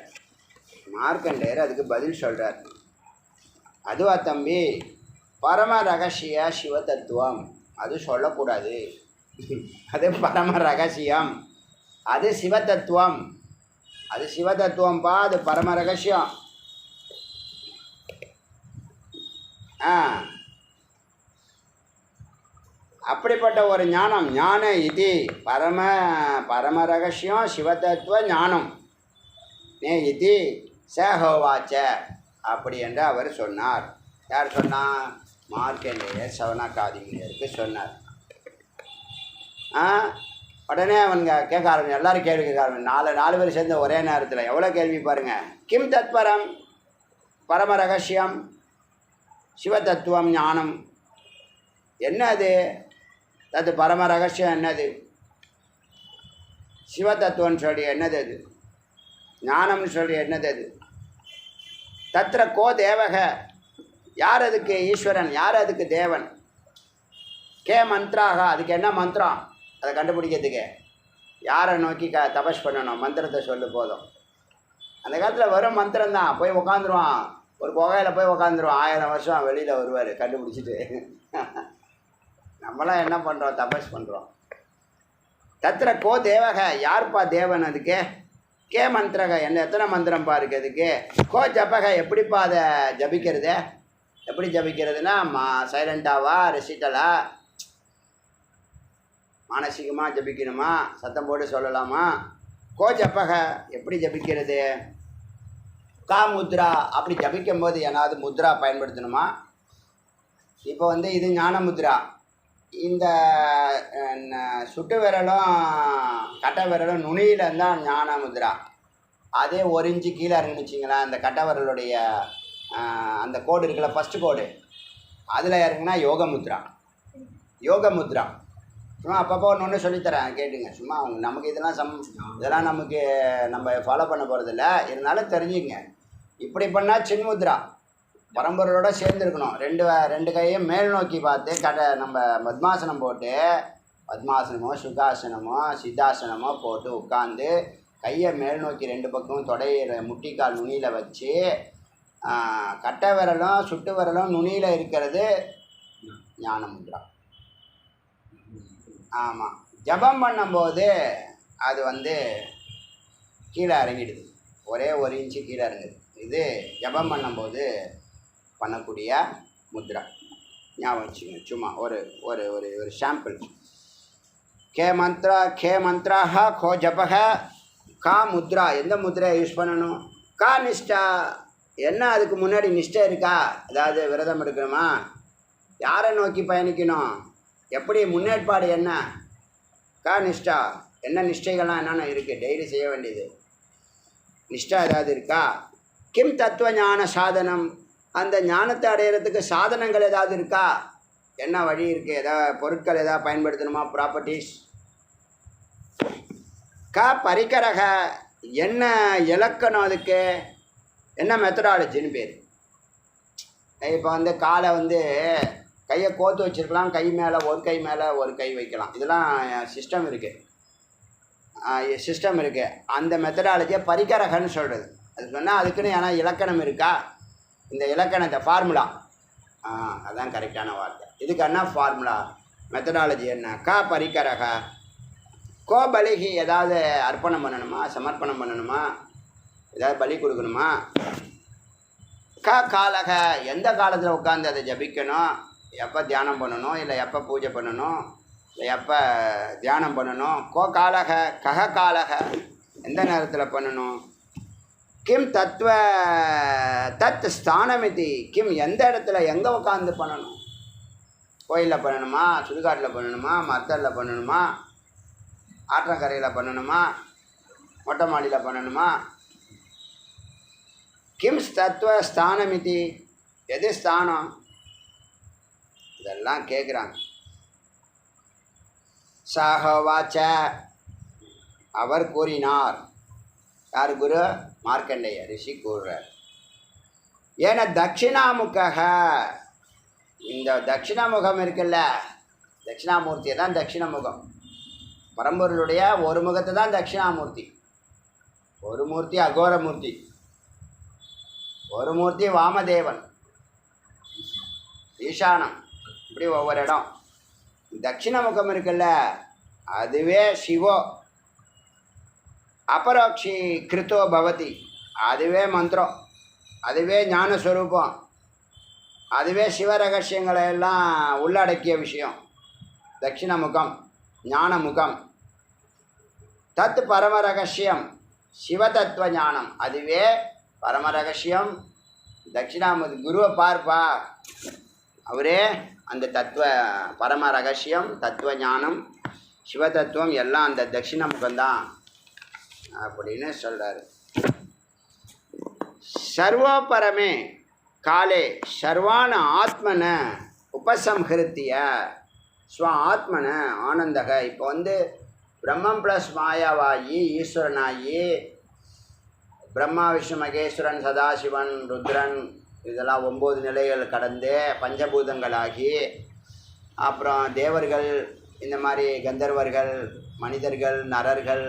மார்க்கண்டேயர் அதுக்கு பதில் சொல்கிறார். அதுவா தம்பி, பரம ரகசிய சிவ தத்துவம் அது சொல்லக்கூடாது. அது பரம ரகசியம், அது சிவ தத்துவம், அது சிவ தத்துவம்ப்பா, அது பரம ரகசியம். அப்படிப்பட்ட ஒரு ஞானம், ஞான இது பரம ரகசியம் சிவதத்துவ ஞானம் நே இது சேகோவாச்ச அப்படி என்று அவர் சொன்னார். யார் சொன்னார்? மார்க்கண்டேயர் சவணகாதி முனிவருக்கு சொன்னார். உடனே அவனுங்க கேட்க ஆரம்பிச்சு, எல்லோரும் கேள்வி கேட்க ஆரம்பிச்சு. நாலு பேர் சேர்ந்த ஒரே நேரத்தில் எவ்வளோ கேள்வி பாருங்கள். கிம் தத்பரம் பரம ரகசியம் சிவதத்துவம் ஞானம், என்ன அது? அது பரம ரகசியம் என்னது? சிவதத்துவம்னு சொல்லி என்னது? அது ஞானம்னு சொல்லி என்னது? அது தத்ர கோ தேவக, யார் அதுக்கு ஈஸ்வரன், யார் அதுக்கு தேவன்? கே மந்த்ராக, அதுக்கு என்ன மந்திரம்? அதை கண்டுபிடிக்கிறதுக்கு யாரை நோக்கி தபஸ் பண்ணணும்? மந்திரத்தை சொல்லு போதும். அந்த காலத்தில் வெறும் மந்திரம்தான். போய் உக்காந்துருவான், ஒரு புகையில் போய் உக்காந்துருவான், 1000 வருஷம் வெளியில் வருவார் கண்டுபிடிச்சிட்டு. நம்மளாம் என்ன பண்ணுறோம்? தபஸ் பண்ணுறோம். தத்திர கோ தேவக, யார்ப்பா தேவன் அதுக்கு? கே மந்திரக, என்ன எத்தனை மந்திரம்ப்பா இருக்குது அதுக்கு? கோ ஜபக, எப்படிப்பா அதை ஜபிக்கிறது? எப்படி ஜபிக்கிறதுனா சைலண்டாவா, ரெசிட்டலா, மானசீகமாக ஜபிக்கணுமா, சத்தம் போட்டு சொல்லலாமா? கோ ஜப்பக, எப்படி ஜபிக்கிறது? கா முத்ரா, அப்படி ஜபிக்கும் போது ஏதாவது முத்ரா பயன்படுத்தணுமா? இப்போ வந்து இது ஞான முத்ரா. இந்த சுட்டு விரலும் கட்டை விரலும் நுனியில் இருந்தால் ஞான முத்ரா. அதே 1 இன்ச்சு கீழே இறங்குச்சிங்களேன், அந்த கட்டை விரலுடைய அந்த கோடு இருக்குல்ல, ஃபஸ்ட்டு கோடு, அதில் இறங்குனா யோக முத்ரா. சும்மா அப்பப்போ ஒன்று சொல்லித்தரேன் கேட்டுங்க. சும்மா நமக்கு இதெல்லாம் நம்ம ஃபாலோ பண்ண போகிறதில்ல, இருந்தாலும் தெரிஞ்சுங்க. இப்படி பண்ணால் சின்முத்ரா, பரம்பரோட சேர்ந்துருக்கணும். ரெண்டு கையும் மேல் நோக்கி பார்த்து நம்ம பத்மாசனம் போட்டு, பத்மாசனமோ சுகாசனமோ சித்தாசனமோ போட்டு உட்காந்து கையை மேல் நோக்கி 2 பக்கமும் தொடையிற முட்டிக்கால் நுனியில் வச்சு, கட்டை விரலும் சுட்டு விரலும் நுனியில் இருக்கிறது ஞான முத்ரா. ஆமாம், ஜபம் பண்ணும்போது அது வந்து கீழே இறங்கிடுது, ஒரே 1 இன்ச்சு கீழே இறங்குது. இது ஜபம் பண்ணும்போது பண்ணக்கூடிய முத்ரா. ஞாபகம் வச்சுங்க. சும்மா ஒரு ஒரு ஒரு ஒரு சாம்பிள். கே மந்த்ராக கோ ஜபக கா முத்ரா, எந்த முத்ரையை யூஸ் பண்ணணும்? கா நிஷ்டா, என்ன அதுக்கு முன்னாடி நிஷ்டை இருக்கா? அதாவது விரதம் எடுக்கணுமா? யாரை நோக்கி பயணிக்கணும்? எப்படி முன்னேற்பாடு என்ன? கா நிஷ்டா, என்ன நிஷ்டைகள்லாம் என்னென்ன இருக்குது டெய்லி செய்ய வேண்டியது? நிஷ்டா ஏதாவது இருக்கா? கிம் தத்துவ ஞான சாதனம், அந்த ஞானத்தை அடையிறதுக்கு சாதனங்கள் ஏதாவது இருக்கா? என்ன வழி இருக்குது? ஏதாவது பொருட்கள் ஏதாவது பயன்படுத்தணுமா? ப்ராப்பர்ட்டிஸ். கா பரிகரக, என்ன இலக்கணம் அதுக்கு? என்ன மெத்தடாலஜின்னு பேர்? இப்போ வந்து காலை வந்து கையை கோத்து வச்சுருக்கலாம், கை மேலே ஒரு கை வைக்கலாம். இதெல்லாம் சிஸ்டம் இருக்குது. அந்த மெத்தடாலஜியை பரிகரகன்னு சொல்கிறது. அது சொன்னால் அதுக்குன்னு ஏன்னா இலக்கணம் இருக்கா? இந்த இலக்கணத்தை ஃபார்முலா, அதான் கரெக்டான வார்த்தை. இதுக்கு என்ன ஃபார்முலா? மெத்தடாலஜி என்ன? க பரிகரக கோ பலிகி, ஏதாவது அர்ப்பணம் பண்ணணுமா, சமர்ப்பணம் பண்ணணுமா, ஏதாவது பலி கொடுக்கணுமா? க காலக, எந்த காலத்தில் உட்காந்து அதை ஜபிக்கணும், எப்போ தியானம் பண்ணணும், இல்லை எப்போ பூஜை பண்ணணும், இல்லை எப்போ தியானம் பண்ணணும். கோ காலக கக காலக, எந்த நேரத்தில் பண்ணணும். கிம் தத்துவ தத் ஸ்தானமிதி, கிம் எந்த இடத்துல எங்கே உட்காந்து பண்ணணும். கோயிலில் பண்ணணுமா, சுடுகாட்டில் பண்ணணுமா, மரத்தடில் பண்ணணுமா, ஆற்றங்கரையில் பண்ணணுமா, மொட்டை மாடியில் பண்ணணுமா. கிம் தத்துவ ஸ்தானமிதி, எது ஸ்தானம், இதெல்லாம் கேட்குறாங்க. சாகவாச்ச, அவர் கூறினார். யார் குரு? மார்க்கண்டேய ரிஷி கூறுறார். ஏன தட்சிணாமுக, இந்த தட்சிணாமுகம் இருக்குல்ல, தட்சிணாமூர்த்தியை தான் தட்சிணமுகம். பரம்பொருளுடைய ஒரு முகத்தை தான் தட்சிணாமூர்த்தி. ஒரு மூர்த்தி அகோரமூர்த்தி, ஒரு மூர்த்தி வாமதேவன், ஈசானம், இப்படி ஒவ்வொரு இடம். தட்சிணமுகம் இருக்குல்ல, அதுவே சிவோ. அபரோக்ஷி கிருத்தோ பவதி, அதுவே மந்திரம், அதுவே ஞானஸ்வரூபம், அதுவே சிவரகசியங்களை எல்லாம் உள்ளடக்கிய விஷயம். தட்சிணமுகம் ஞானமுகம். தத் பரமரகசியம் சிவதத்துவ ஞானம், அதுவே பரமரகசியம். தட்சிணாமூர்த்தி குருவை பார்ப்பா, அவரே அந்த தத்துவ பரம ரகசியம், தத்துவ ஞானம், சிவதத்துவம் எல்லாம் அந்த தட்சிணமுகம்தான் அப்படின்னு சொல்கிறார். சர்வோபரமே காலே சர்வான ஆத்மன உபசம்ஹிருத்திய ஸ்வ ஆத்மன ஆனந்தக. இப்போ பிரம்மம் ப்ளஸ் மாயாவாயி ஈஸ்வரனாயி, பிரம்மா விஷ்ணு மகேஸ்வரன் சதாசிவன் ருத்ரன் இதெல்லாம் 9 நிலைகள் கடந்து பஞ்சபூதங்களாகி, அப்புறம் தேவர்கள், இந்த மாதிரி கந்தர்வர்கள், மனிதர்கள், நரர்கள்,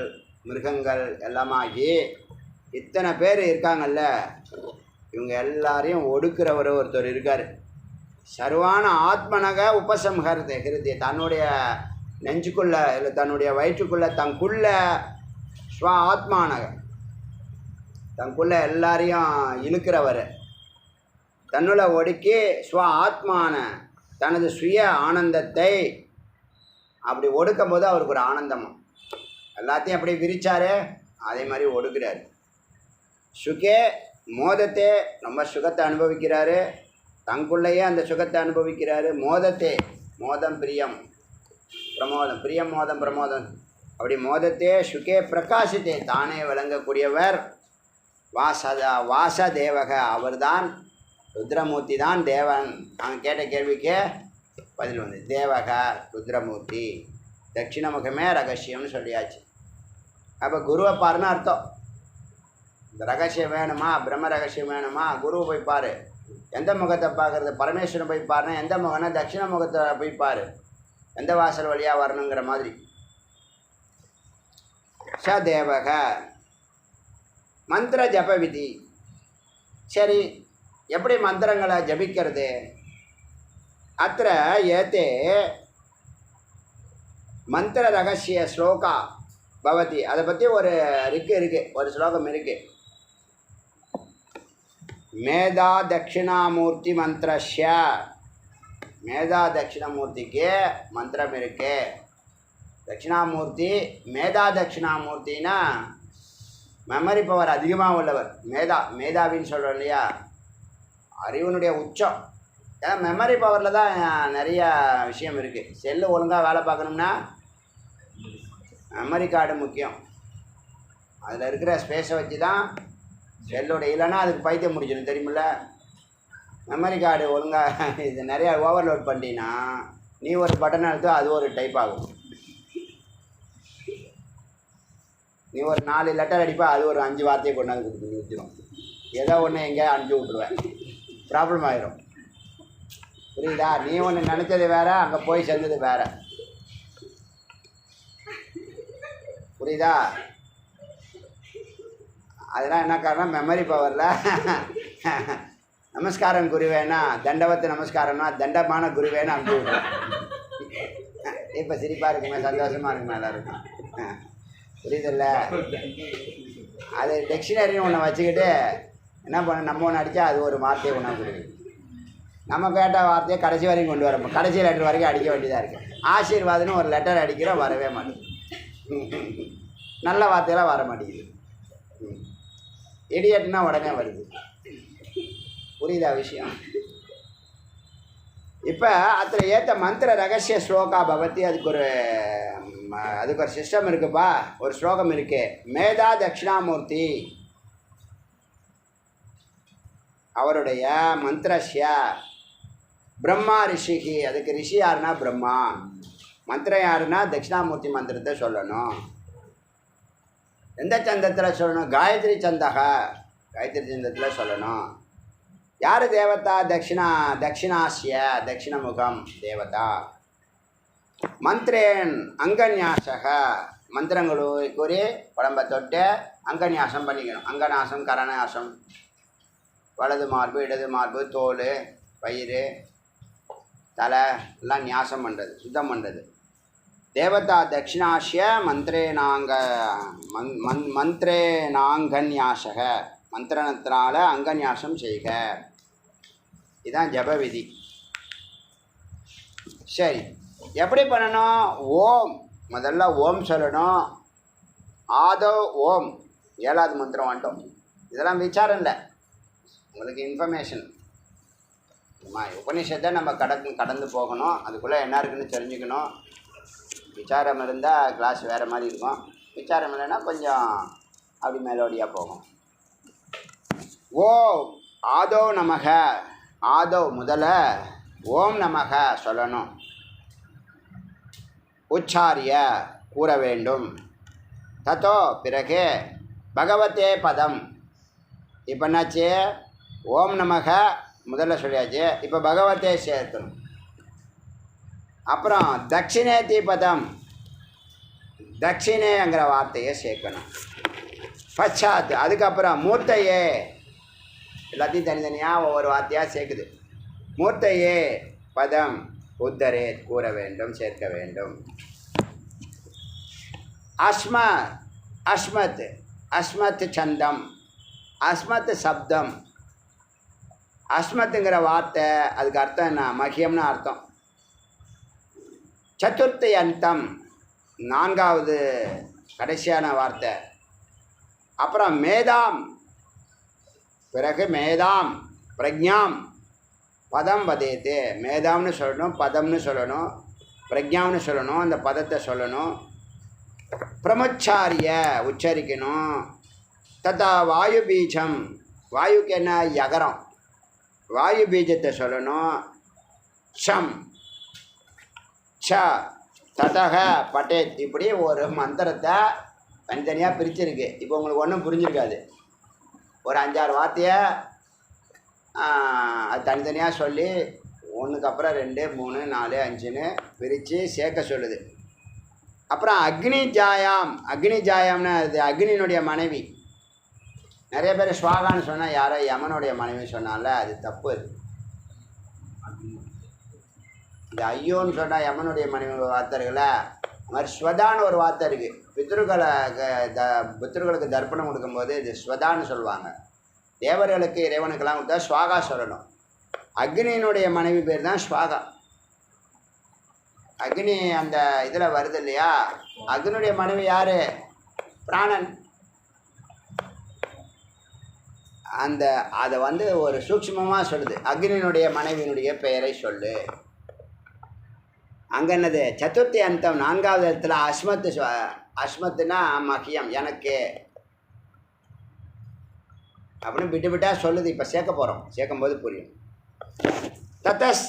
மிருகங்கள் எல்லாமாகி இத்தனை பேர் இருக்காங்கல்ல, இவங்க எல்லாரையும் ஒடுக்கிறவர் ஒருத்தர் இருக்கார். சர்வான ஆத்மனக உபசம்ஹரத்தை ஹிருதி, தன்னுடைய நெஞ்சுக்குள்ள இல்லை தன்னுடைய வயிற்றுக்குள்ள தங்குள்ள ஸ்வ ஆத்மானக, தங்குள்ள எல்லாரையும் இழுக்கிறவர், தன்னுள்ள ஒடுக்கி ஸ்வ ஆத்மான தனது சுய ஆனந்தத்தை அப்படி ஒடுக்கும் போது அவருக்கு ஒரு ஆனந்தமாக எல்லாத்தையும் அப்படி விரிச்சாரு, அதே மாதிரி ஒடுக்கிறார். சுகே மோதத்தை, ரொம்ப சுகத்தை அனுபவிக்கிறாரு, தங்குள்ளேயே அந்த சுகத்தை அனுபவிக்கிறாரு. மோதத்தை, மோதம் பிரியம் பிரமோதம், பிரியம் மோதம் பிரமோதம், அப்படி மோதத்தே சுகே பிரகாசித்தே, தானே விளங்கக்கூடியவர். வாசதேவக, அவர்தான் ருத்ரமூர்த்தி தான் தேவன். நாங்கள் கேட்ட கேள்விக்கே பதில் தேவக ருத்ரமூர்த்தி, தட்சிணமுகமே ரகசியம்னு சொல்லியாச்சு. அப்போ குருவை பாருன்னு அர்த்தம். இந்த ரகசியம் வேணுமா, பிரம்ம ரகசியம் வேணுமா, குருவை போய் பாரு. எந்த முகத்தை பார்க்குறது, பரமேஸ்வரன் போய் பாருன்னா எந்த முகம்னா தட்சிண முகத்தை போய் பாரு, எந்த வாசல் வழியாக வரணுங்கிற மாதிரி. ச தேவக மந்திர ஜப விதி. சரி, எப்படி மந்திரங்களை ஜபிக்கிறது? அத்த ஏத்தே மந்திர ரகசிய ஸ்லோகா பவதி, அதை பற்றி ஒரு இருக்குது, ஒரு ஸ்லோகம் இருக்குது. மேதா தட்சிணாமூர்த்தி மந்திரஸ்ய, மேதா தட்சிணாமூர்த்திக்கு மந்திரம் இருக்கு. தட்சிணாமூர்த்தி, மேதா தட்சிணாமூர்த்தின்னா மெமரி பவர் அதிகமாக உள்ளவர். மேதாவின்னு சொல்கிறோம் இல்லையா, அறிவனுடைய உச்சம். ஏன்னா மெமரி பவரில் தான் நிறைய விஷயம் இருக்குது. செல்லு ஒழுங்காக வேலை பார்க்கணும்னா மெமரி கார்டு முக்கியம். அதில் இருக்கிற ஸ்பேஸை வச்சு தான் செல்லோட, இல்லைன்னா அதுக்கு பைத்தியம் முடிச்சிடும் தெரியுமில்ல. மெமரி கார்டு ஒழுங்காக இது நிறையா ஓவர்லோட் பண்ணிட்டீங்கன்னா நீ ஒரு பட்டன் அழுத்தோ அது ஒரு டைப் ஆகும். நீ ஒரு 4 லெட்டர் அடிப்பா, அது ஒரு 5 வார்த்தையை கொண்டாந்து கொடுத்து நிறுத்திடும். ஏதோ ஒன்று எங்கேயா அனுப்பிச்சி விட்ருவேன், ப்ராப்ளம் ஆயிரும். புரியுதா? நீ ஒன்று நினச்சது வேறு, அங்கே போய் சேர்ந்தது வேறு. புரியுதா? அதெல்லாம் என்ன காரணம்? மெமரி பவரில். நமஸ்காரம் குருவேனா, தண்டவத்து நமஸ்காரம்னா தண்டமான குருவேன்னு அனுப்பி விட்றேன். இப்போ சிரிப்பாக இருக்குமே, சந்தோஷமாக இருக்குமே எல்லாருக்கும். புரியுதில்ல? அது டிக்ஷனரின்னு ஒன்று வச்சுக்கிட்டு என்ன பண்ண, நம்ம ஒன்று அடித்தா அது ஒரு வார்த்தையை ஒன்றா கொடுக்குது. நம்ம கேட்ட வார்த்தையை கடைசி வரைக்கும் கொண்டு வரப்போம். கடைசி லெட்டர் வரைக்கும் அடிக்க வேண்டியதாக இருக்குது. ஆசீர்வாதம்னு ஒரு லெட்டர் அடிக்கிறோம், வரவே மாட்டேங்குது. நல்ல வார்த்தையெல்லாம் வர மாட்டேங்குது. இடியட்னா உடனே வருது. புரியுதா விஷயம்? இப்போ அதில் ஏற்ற மந்திர ரகசிய ஸ்லோகா பவத்தி, அதுக்கு ஒரு சிஸ்டம் இருக்குப்பா, ஒரு ஸ்லோகம் இருக்கு. மேதா தட்சிணாமூர்த்தி அவருடைய மந்திரஸ்ய பிரம்மா ரிஷிகி, அதுக்கு ரிஷி யாருன்னா பிரம்மா, மந்திரம் யாருன்னா தட்சிணாமூர்த்தி மந்திரத்தை சொல்லணும். எந்த சந்தத்தில் சொல்லணும்? காயத்ரி சந்தக, காயத்ரி சந்தத்தில் சொல்லணும். யார் தேவதா? தட்சிணாசிய, தட்சிணமுகம் தேவதா. மந்திரேன் அங்கன்யாசக, மந்திரங்களை கூறி உடம்பை தொட்டு அங்கன்யாசம் பண்ணிக்கணும். அங்கநாசம், கரணாசம், வலது மார்பு, இடது மார்பு, தோல், வயிறு, தலை எல்லாம் நியாசம் பண்ணுறது, சுத்தம் பண்ணுறது. தேவதா தட்சிணாசிய மந்திரேனாங்கன்யாசக, மந்திரணத்தினால அங்கன்யாசம் செய்க. இதுதான் ஜப விதி. சரி, எப்படி பண்ணணும்? ஓம், முதல்ல ஓம் சொல்லணும். ஆதோ ஓம், 7வது மந்திரம் வந்துட்டோம். இதெல்லாம் விசாரம் இல்லை, உங்களுக்கு இன்ஃபர்மேஷன். உபநிஷத்தை நம்ம கடந்து போகணும், அதுக்குள்ளே என்ன இருக்குன்னு தெரிஞ்சுக்கணும். விசாரம் இருந்தால் கிளாஸ் வேறு மாதிரி இருக்கும், விசாரம் இல்லைன்னா கொஞ்சம் அப்படி மேலோடியாக போகும். ஓம் ஆதோ நமக, ஆதோ முதல்ல ஓம் நமக சொல்லணும். உச்சாரிய கூற வேண்டும். தத்தோ பிறகு பகவத்தே பதம். இப்போ என்னாச்சு? ஓம் நமக முதல்ல சொல்லியாச்சு, இப்போ பகவத்தே சேர்க்கணும். அப்புறம் தட்சிணேதி பதம், தட்சிணேங்கிற வார்த்தையை சேர்க்கணும். பச்சாத், அதுக்கப்புறம் மூர்த்தையே, எல்லாத்தையும் தனித்தனியாக ஒவ்வொரு வார்த்தையாக சேர்க்குது. மூர்த்தையே பதம் உத்தரே கூற வேண்டும், சேர்க்க வேண்டும். அஸ்மத், அஸ்மத் சந்தம், அஸ்மத் சப்தம். அஸ்மத்துங்கிற வார்த்தை அதுக்கு அர்த்தம் என்ன? மகியம்னு அர்த்தம். சதுர்த்தி அந்தம், 4வது கடைசியான வார்த்தை. அப்புறம் மேதாம், பிறகு மேதாம் பிரக்ஞாம் பதம் வதேத்து. மேதாம்னு சொல்லணும், பதம்னு சொல்லணும், பிரக்ஞாம்னு சொல்லணும், அந்த பதத்தை சொல்லணும். பிரமுச்சாரிய உச்சரிக்கணும். ததா வாயு பீஜம், வாயுக்கு என்ன? யகரம், வாயு பீஜத்தை சொல்லணும். ஷம் ச ததக பட்டேத். இப்படி ஒரு மந்திரத்தை தனித்தனியாக பிரிச்சிருக்கு. இப்போ உங்களுக்கு ஒன்றும் புரிஞ்சிருக்காது. ஒரு 5-6 வார்த்தையை அது தனித்தனியாக சொல்லி ஒன்றுக்கு அப்புறம் 2, 3, 4, 5ன்னு பிரித்து சேர்க்க சொல்லுது. அப்புறம் அக்னி ஜாயாம், அக்னி ஜாயாம்னா அது அக்னியினுடைய மனைவி. நிறைய பேர் ஸ்வாகான்னு சொன்னால் யாரோ யமனுடைய மனைவி சொன்னால அது தப்பு. அது இந்த ஐயோன்னு சொன்னால் யமனுடைய மனைவி வார்த்தை இருக்குல்ல, அது மாதிரி ஸ்வதான்னு ஒரு வார்த்தை இருக்குது. பித்ருக்களுக்கு தர்ப்பணம் கொடுக்கும்போது இது ஸ்வதான்னு சொல்லுவாங்க. தேவர்களுக்கு இறைவனுக்கெல்லாம் கொடுத்தா ஸ்வாகா சொல்லணும். அக்னியினுடைய மனைவி பேர் தான் ஸ்வாகா. அக்னி அந்த இதில் வருது இல்லையா, அக்னியுடைய மனைவி யார்? பிராணன். அந்த அதை ஒரு சூக்ஷ்மமாக சொல்லுது. அக்னியினுடைய மனைவியினுடைய பெயரை சொல்லு. அங்கே என்னது? சதுர்த்தி அந்தம் 4வது இடத்துல அஸ்மத்து. அஸ்மத்துனா மகியம், எனக்கு அப்படின்னு விட்டு விட்டா சொல்லுது. இப்போ சேர்க்க போகிறோம், சேர்க்கும்போது புரியும். ததஸ்,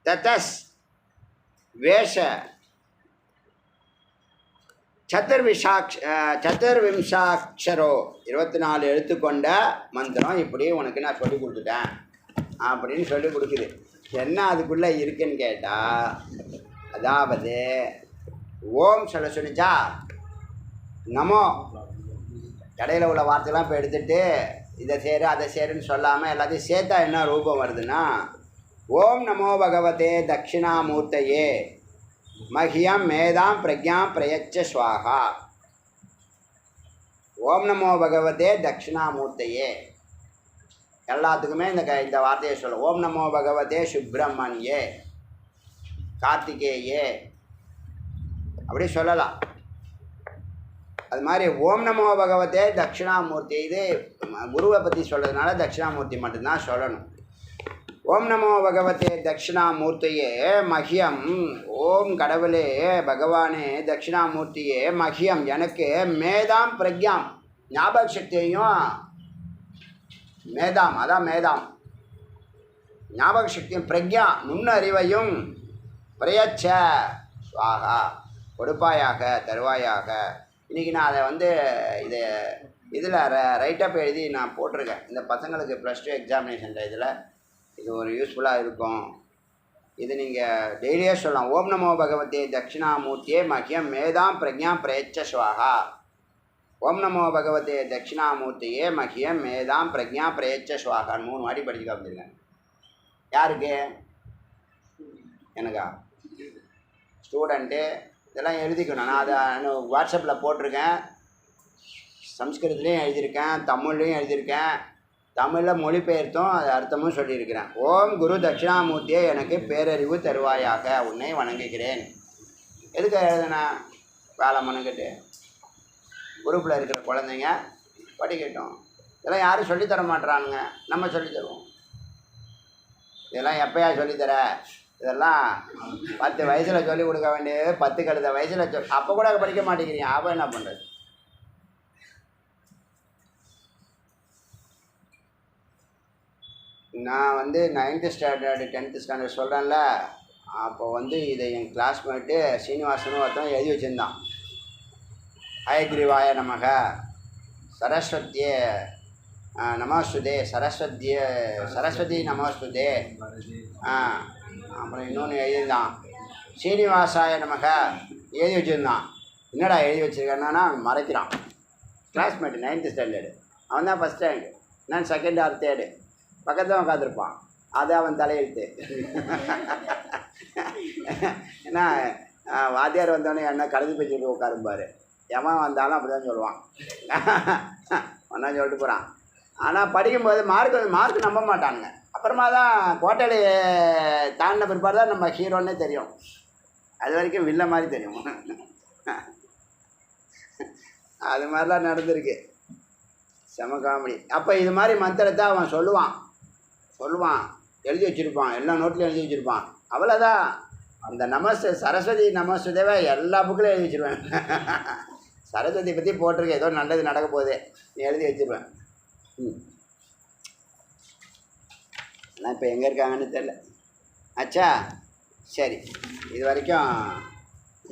ததஸ் வேஷ சதுர்விம்சாட்சரோ 24 எழுத்து கொண்ட மந்திரம். இப்படி உனக்கு நான் சொல்லி கொடுத்துட்டேன் அப்படின்னு சொல்லி கொடுக்குது. என்ன அதுக்குள்ளே இருக்குன்னு கேட்டால், அதாவது ஓம் சொல்ல சொன்னிச்சா, நமோ கடையில் உள்ள வார்த்தைலாம் இப்போ எடுத்துகிட்டு இதை சேரு அதை சேருன்னு சொல்லாமல் எல்லாத்தையும் சேர்த்தா என்ன ரூபம் வருதுன்னா, ஓம் நமோ பகவதே தட்சிணாமூர்த்தையே மஹ்யம் மேதாம் பிரக்ஞாம் பிரயச்ச ஸ்வாஹா. ஓம் நமோ பகவதே தட்சிணாமூர்த்தையே. எல்லாத்துக்குமே இந்த வார்த்தையை சொல்ல. ஓம் நமோ பகவதே சுப்பிரமணியே கார்த்திகேயே அப்படி சொல்லலாம். அது மாதிரி ஓம் நமோ பகவதே தட்சிணாமூர்த்தி. இது குருவை பற்றி சொல்கிறதுனால தட்சிணாமூர்த்தி மட்டும்தான் சொல்லணும். ஓம் நமோ பகவதே தட்சிணாமூர்த்தியே மஹ்யம். ஓம் கடவுளே பகவானே தட்சிணாமூர்த்தியே மஹ்யம் எனக்கு மேதாம் பிரக்ஞாம் ஞாபக சக்தியையும் மேதாம் அதான் மேதாம் ஞாபக சக்தியும் பிரக்ஞா நுண்ணறிவையும் பிரயச்ச ஸ்வாகா கொடுப்பாயாக தருவாயாக. இன்றைக்கி நான் அதை இதில் ரைட்டப் எழுதி நான் போட்டிருக்கேன். இந்த பசங்களுக்கு +2 எக்ஸாமினேஷனில் இது ஒரு யூஸ்ஃபுல்லாக இருக்கும். இது நீங்கள் டெய்லியே சொல்லலாம். ஓம் நமோ பகவதே தட்சிணாமூர்த்தியே மஹ்யம் மேதாம் பிரக்ஞாம் பிரயச்ச ஸ்வாஹா. ஓம் நமோ பகவதே தட்சிணாமூர்த்தியே மஹ்யம் மேதாம் பிரக்ஞா பிரயச்ச ஸ்வாகான்னு 3 வாட்டி படிச்சு காமிச்சிருக்கேன். யாருக்கு? எனக்கா? ஸ்டூடெண்ட்டு இதெல்லாம் எழுதிக்கணும். நான் அதை வாட்ஸ்அப்பில் போட்டிருக்கேன். சம்ஸ்கிருதத்துலேயும் எழுதியிருக்கேன், தமிழ்லேயும் எழுதியிருக்கேன். தமிழில் மொழிபெயர்த்தும் அது அர்த்தமும் சொல்லியிருக்கிறேன். ஓம் குரு தட்சிணாமூர்த்தியே எனக்கு பேரறிவு தருவாயாக உன்னை வணங்குகிறேன். எதுக்கு எழுதுனா வேலை மனுக்கிட்டு குரூப்பில் இருக்கிற குழந்தைங்க படிக்கட்டும். இதெல்லாம் யாரும் சொல்லித்தர மாட்டுறானுங்க, நம்ம சொல்லித்தருவோம். இதெல்லாம் எப்போயா சொல்லித்தர? இதெல்லாம் 10 வயசில் சொல்லிக் கொடுக்க வேண்டியது 10 கழுத வயசில் அப்போ கூட படிக்க மாட்டேங்கிறீங்க. அப்போ என்ன பண்ணுறது? நான் 9th ஸ்டாண்டர்டு 10th ஸ்டாண்டர்ட் சொல்கிறேன்ல, அப்போ இதை என் கிளாஸ்மேட்டு சீனிவாசனும் ஒருத்தன் எழுதி வச்சுருந்தான். ஹயக்ரீவாய நமக சரஸ்வதியே நமஸ்துதே சரஸ்வதி நமஸ்துதே. அப்புறம் இன்னொன்று எழுதியிருந்தான் சீனிவாசாய நமக எழுதி வச்சுருந்தான். என்னடா எழுதி வச்சுருக்கேன்னா மறைக்கிறான். Classmate 9th standard. அவன் தான் ஃபஸ்ட் ரேங்க், நான் 2nd or 3rd. பக்கத்தில் உட்காந்துருப்பான். அது அவன் தலையெழுத்து. ஏன்னா வாத்தியார் வந்தோடனே என்ன கழுது பேச்சுட்டு உட்காருப்பார். எவன் வந்தாலும் அப்படி தான் சொல்லுவான். ஒன்றா சொல்லிட்டு போகிறான். ஆனால் படிக்கும்போது மார்க் நம்ப மாட்டானுங்க. அப்புறமா தான் கோட்டையில் தாண்டின பிற்பாடு தான் நம்ம ஹீரோன்னே தெரியும். அது வரைக்கும் வில்ல மாதிரி தெரியும். அது மாதிரிலாம் நடந்திருக்கு. செம காமெடி. அப்போ இது மாதிரி மந்திரத்தை அவன் சொல்லுவான் எழுதி வச்சுருப்பான். எல்லா நோட்லையும் எழுதி வச்சுருப்பான். அவ்வளோதான். அந்த சரஸ்வதி நமஸ்தேவை எல்லா புக்கிலையும் எழுதி வச்சுருவேன். சரஸ்வதி பற்றி போட்டிருக்கேன், ஏதோ நல்லது நடக்க போகுது, நீ எழுதி வச்சுருவேன். ஆனால் இப்போ எங்கே இருக்காங்கன்னு தெரில. ஆச்சா, சரி, இது வரைக்கும்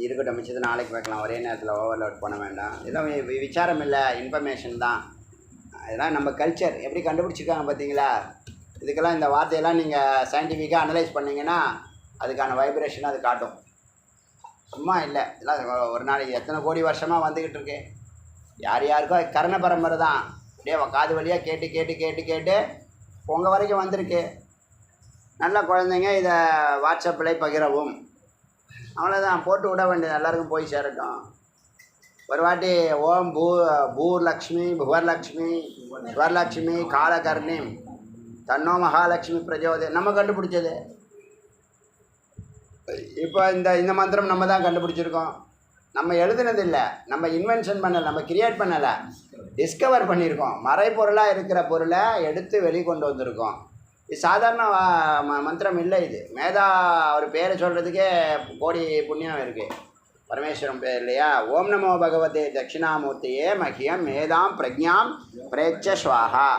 இருக்கட்டும். மிச்சத்தை நாளைக்கு வைக்கலாம். ஒரே நேரத்தில் ஓவர்லோட் பண்ண வேண்டாம். இதெல்லாம் விசாரம் இல்லை, இன்ஃபர்மேஷன் தான். இதெல்லாம் நம்ம கல்ச்சர் எப்படி கண்டுபிடிச்சிருக்காங்க பார்த்தீங்களா? இதுக்கெல்லாம் இந்த வார்த்தையெல்லாம் நீங்கள் சயின்டிஃபிக்காக அனலைஸ் பண்ணிங்கன்னா அதுக்கான வைப்ரேஷன் அது காட்டும். சும்மா இல்லை, இதெல்லாம் ஒரு நாளைக்கு எத்தனை கோடி வருஷமாக வந்துக்கிட்டு இருக்கு. யாருக்கோ கர்ண பரம்பரை தான். அப்படியே காது வழியாக கேட்டு கேட்டு கேட்டு கேட்டு உங்கள் வரைக்கும் வந்திருக்கு. நல்ல குழந்தைங்க இதை வாட்ஸ்அப்பில் பகிரவும். அவ்வளோதான், போட்டு விட வேண்டியது, எல்லாருக்கும் போய் சேரட்டும். ஒரு வாட்டி ஓம் பூர்லக்ஷ்மி புவர்லக்ஷ்மி ஸ்வர்லக்ஷ்மி காலகர்ணி தன்னோ மகாலட்சுமி பிரஜோதே நம்ம கண்டுபிடிச்சது. இப்போ இந்த மந்திரம் நம்ம தான் கண்டுபிடிச்சிருக்கோம். நம்ம எழுதுனது இல்லை, நம்ம இன்வென்ஷன் பண்ணலை, நம்ம கிரியேட் பண்ணலை, டிஸ்கவர் பண்ணியிருக்கோம். மறைப்பொருளாக இருக்கிற பொருளை எடுத்து வெளிக்கொண்டு வந்திருக்கோம். இது சாதாரண மந்திரம் இல்லை. இது மேதா அவர் பேரை சொல்கிறதுக்கே கோடி புண்ணியம் இருக்குது. பரமேஸ்வரன் பேர் இல்லையா? ஓம் நமோ பகவதே தட்சிணாமூர்த்தியே மஹ்யம் மேதாம் பிரக்ஞாம் பிரயச்ச ஸ்வாஹா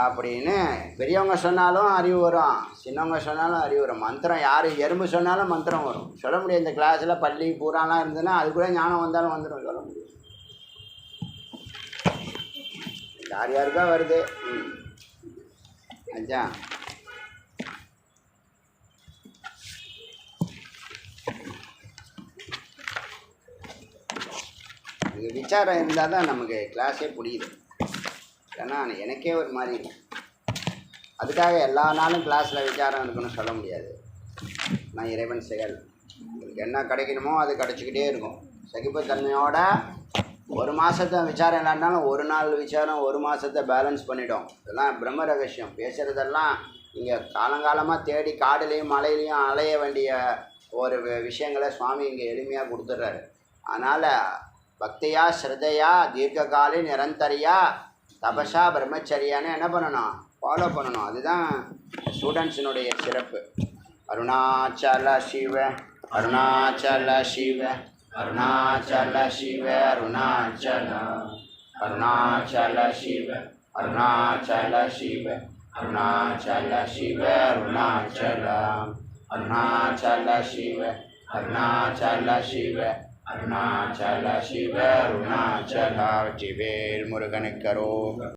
அப்படின்னு பெரியவங்க சொன்னாலும் அறிவு வரும், சின்னவங்க சொன்னாலும் அறிவு வரும். மந்திரம் யார் எறும்பு சொன்னாலும் மந்திரம் வரும். சொல்ல முடியும். இந்த கிளாஸில் பள்ளி பூராலாம் இருந்ததுன்னா அது கூட ஞானம் வந்தாலும் வந்துடும், சொல்ல முடியும். யாருக்கோ வருது. அச்சா, இது விசாரம் இருந்தால் தான் நமக்கு கிளாஸே புரியுது. ஏன்னா எனக்கே ஒரு மாதிரி இருக்கும். அதுக்காக எல்லா நாளும் கிளாஸில் விசாரம் இருக்குன்னு சொல்ல முடியாது. நான் இறைவன் செயல். உங்களுக்கு என்ன கிடைக்கணுமோ அது கிடச்சிக்கிட்டே இருக்கும். சகிப்புத்தன்மையோட ஒரு மாதத்தை விசாரம் இல்லாட்டாலும் ஒரு நாள் விசாரம் ஒரு மாதத்தை பேலன்ஸ் பண்ணிடும். இதெல்லாம் பிரம்ம ரகசியம். பேசுகிறதெல்லாம் இங்கே காலங்காலமாக தேடி காடுலேயும் மலையிலையும் அலைய வேண்டிய ஒரு விஷயங்களை சுவாமி இங்கே எளிமையாக கொடுத்துட்றாரு. அதனால் பக்தியா ஸ்ரத்தையா தீர்க்ககாலி நிரந்தரியா தபசா பிரம்மச்சரியான்னு என்ன பண்ணணும், ஃபாலோ பண்ணணும். அதுதான் ஸ்டூடெண்ட்ஸினுடைய சிறப்பு. அருணாச்சல சிவ அருணாச்சல சிவ அருணாச்சல சிவ அருணாச்சல அருணாச்சல சிவ அருணாச்சல சிவ அருணாச்சல சிவ அருணாச்சல அருணாச்சல சிவ அருணாச்சல சிவ அருணாச்சல சிவ அருணாச்சல. வெற்றிவேல் முருகனுக்கு அரோகரா.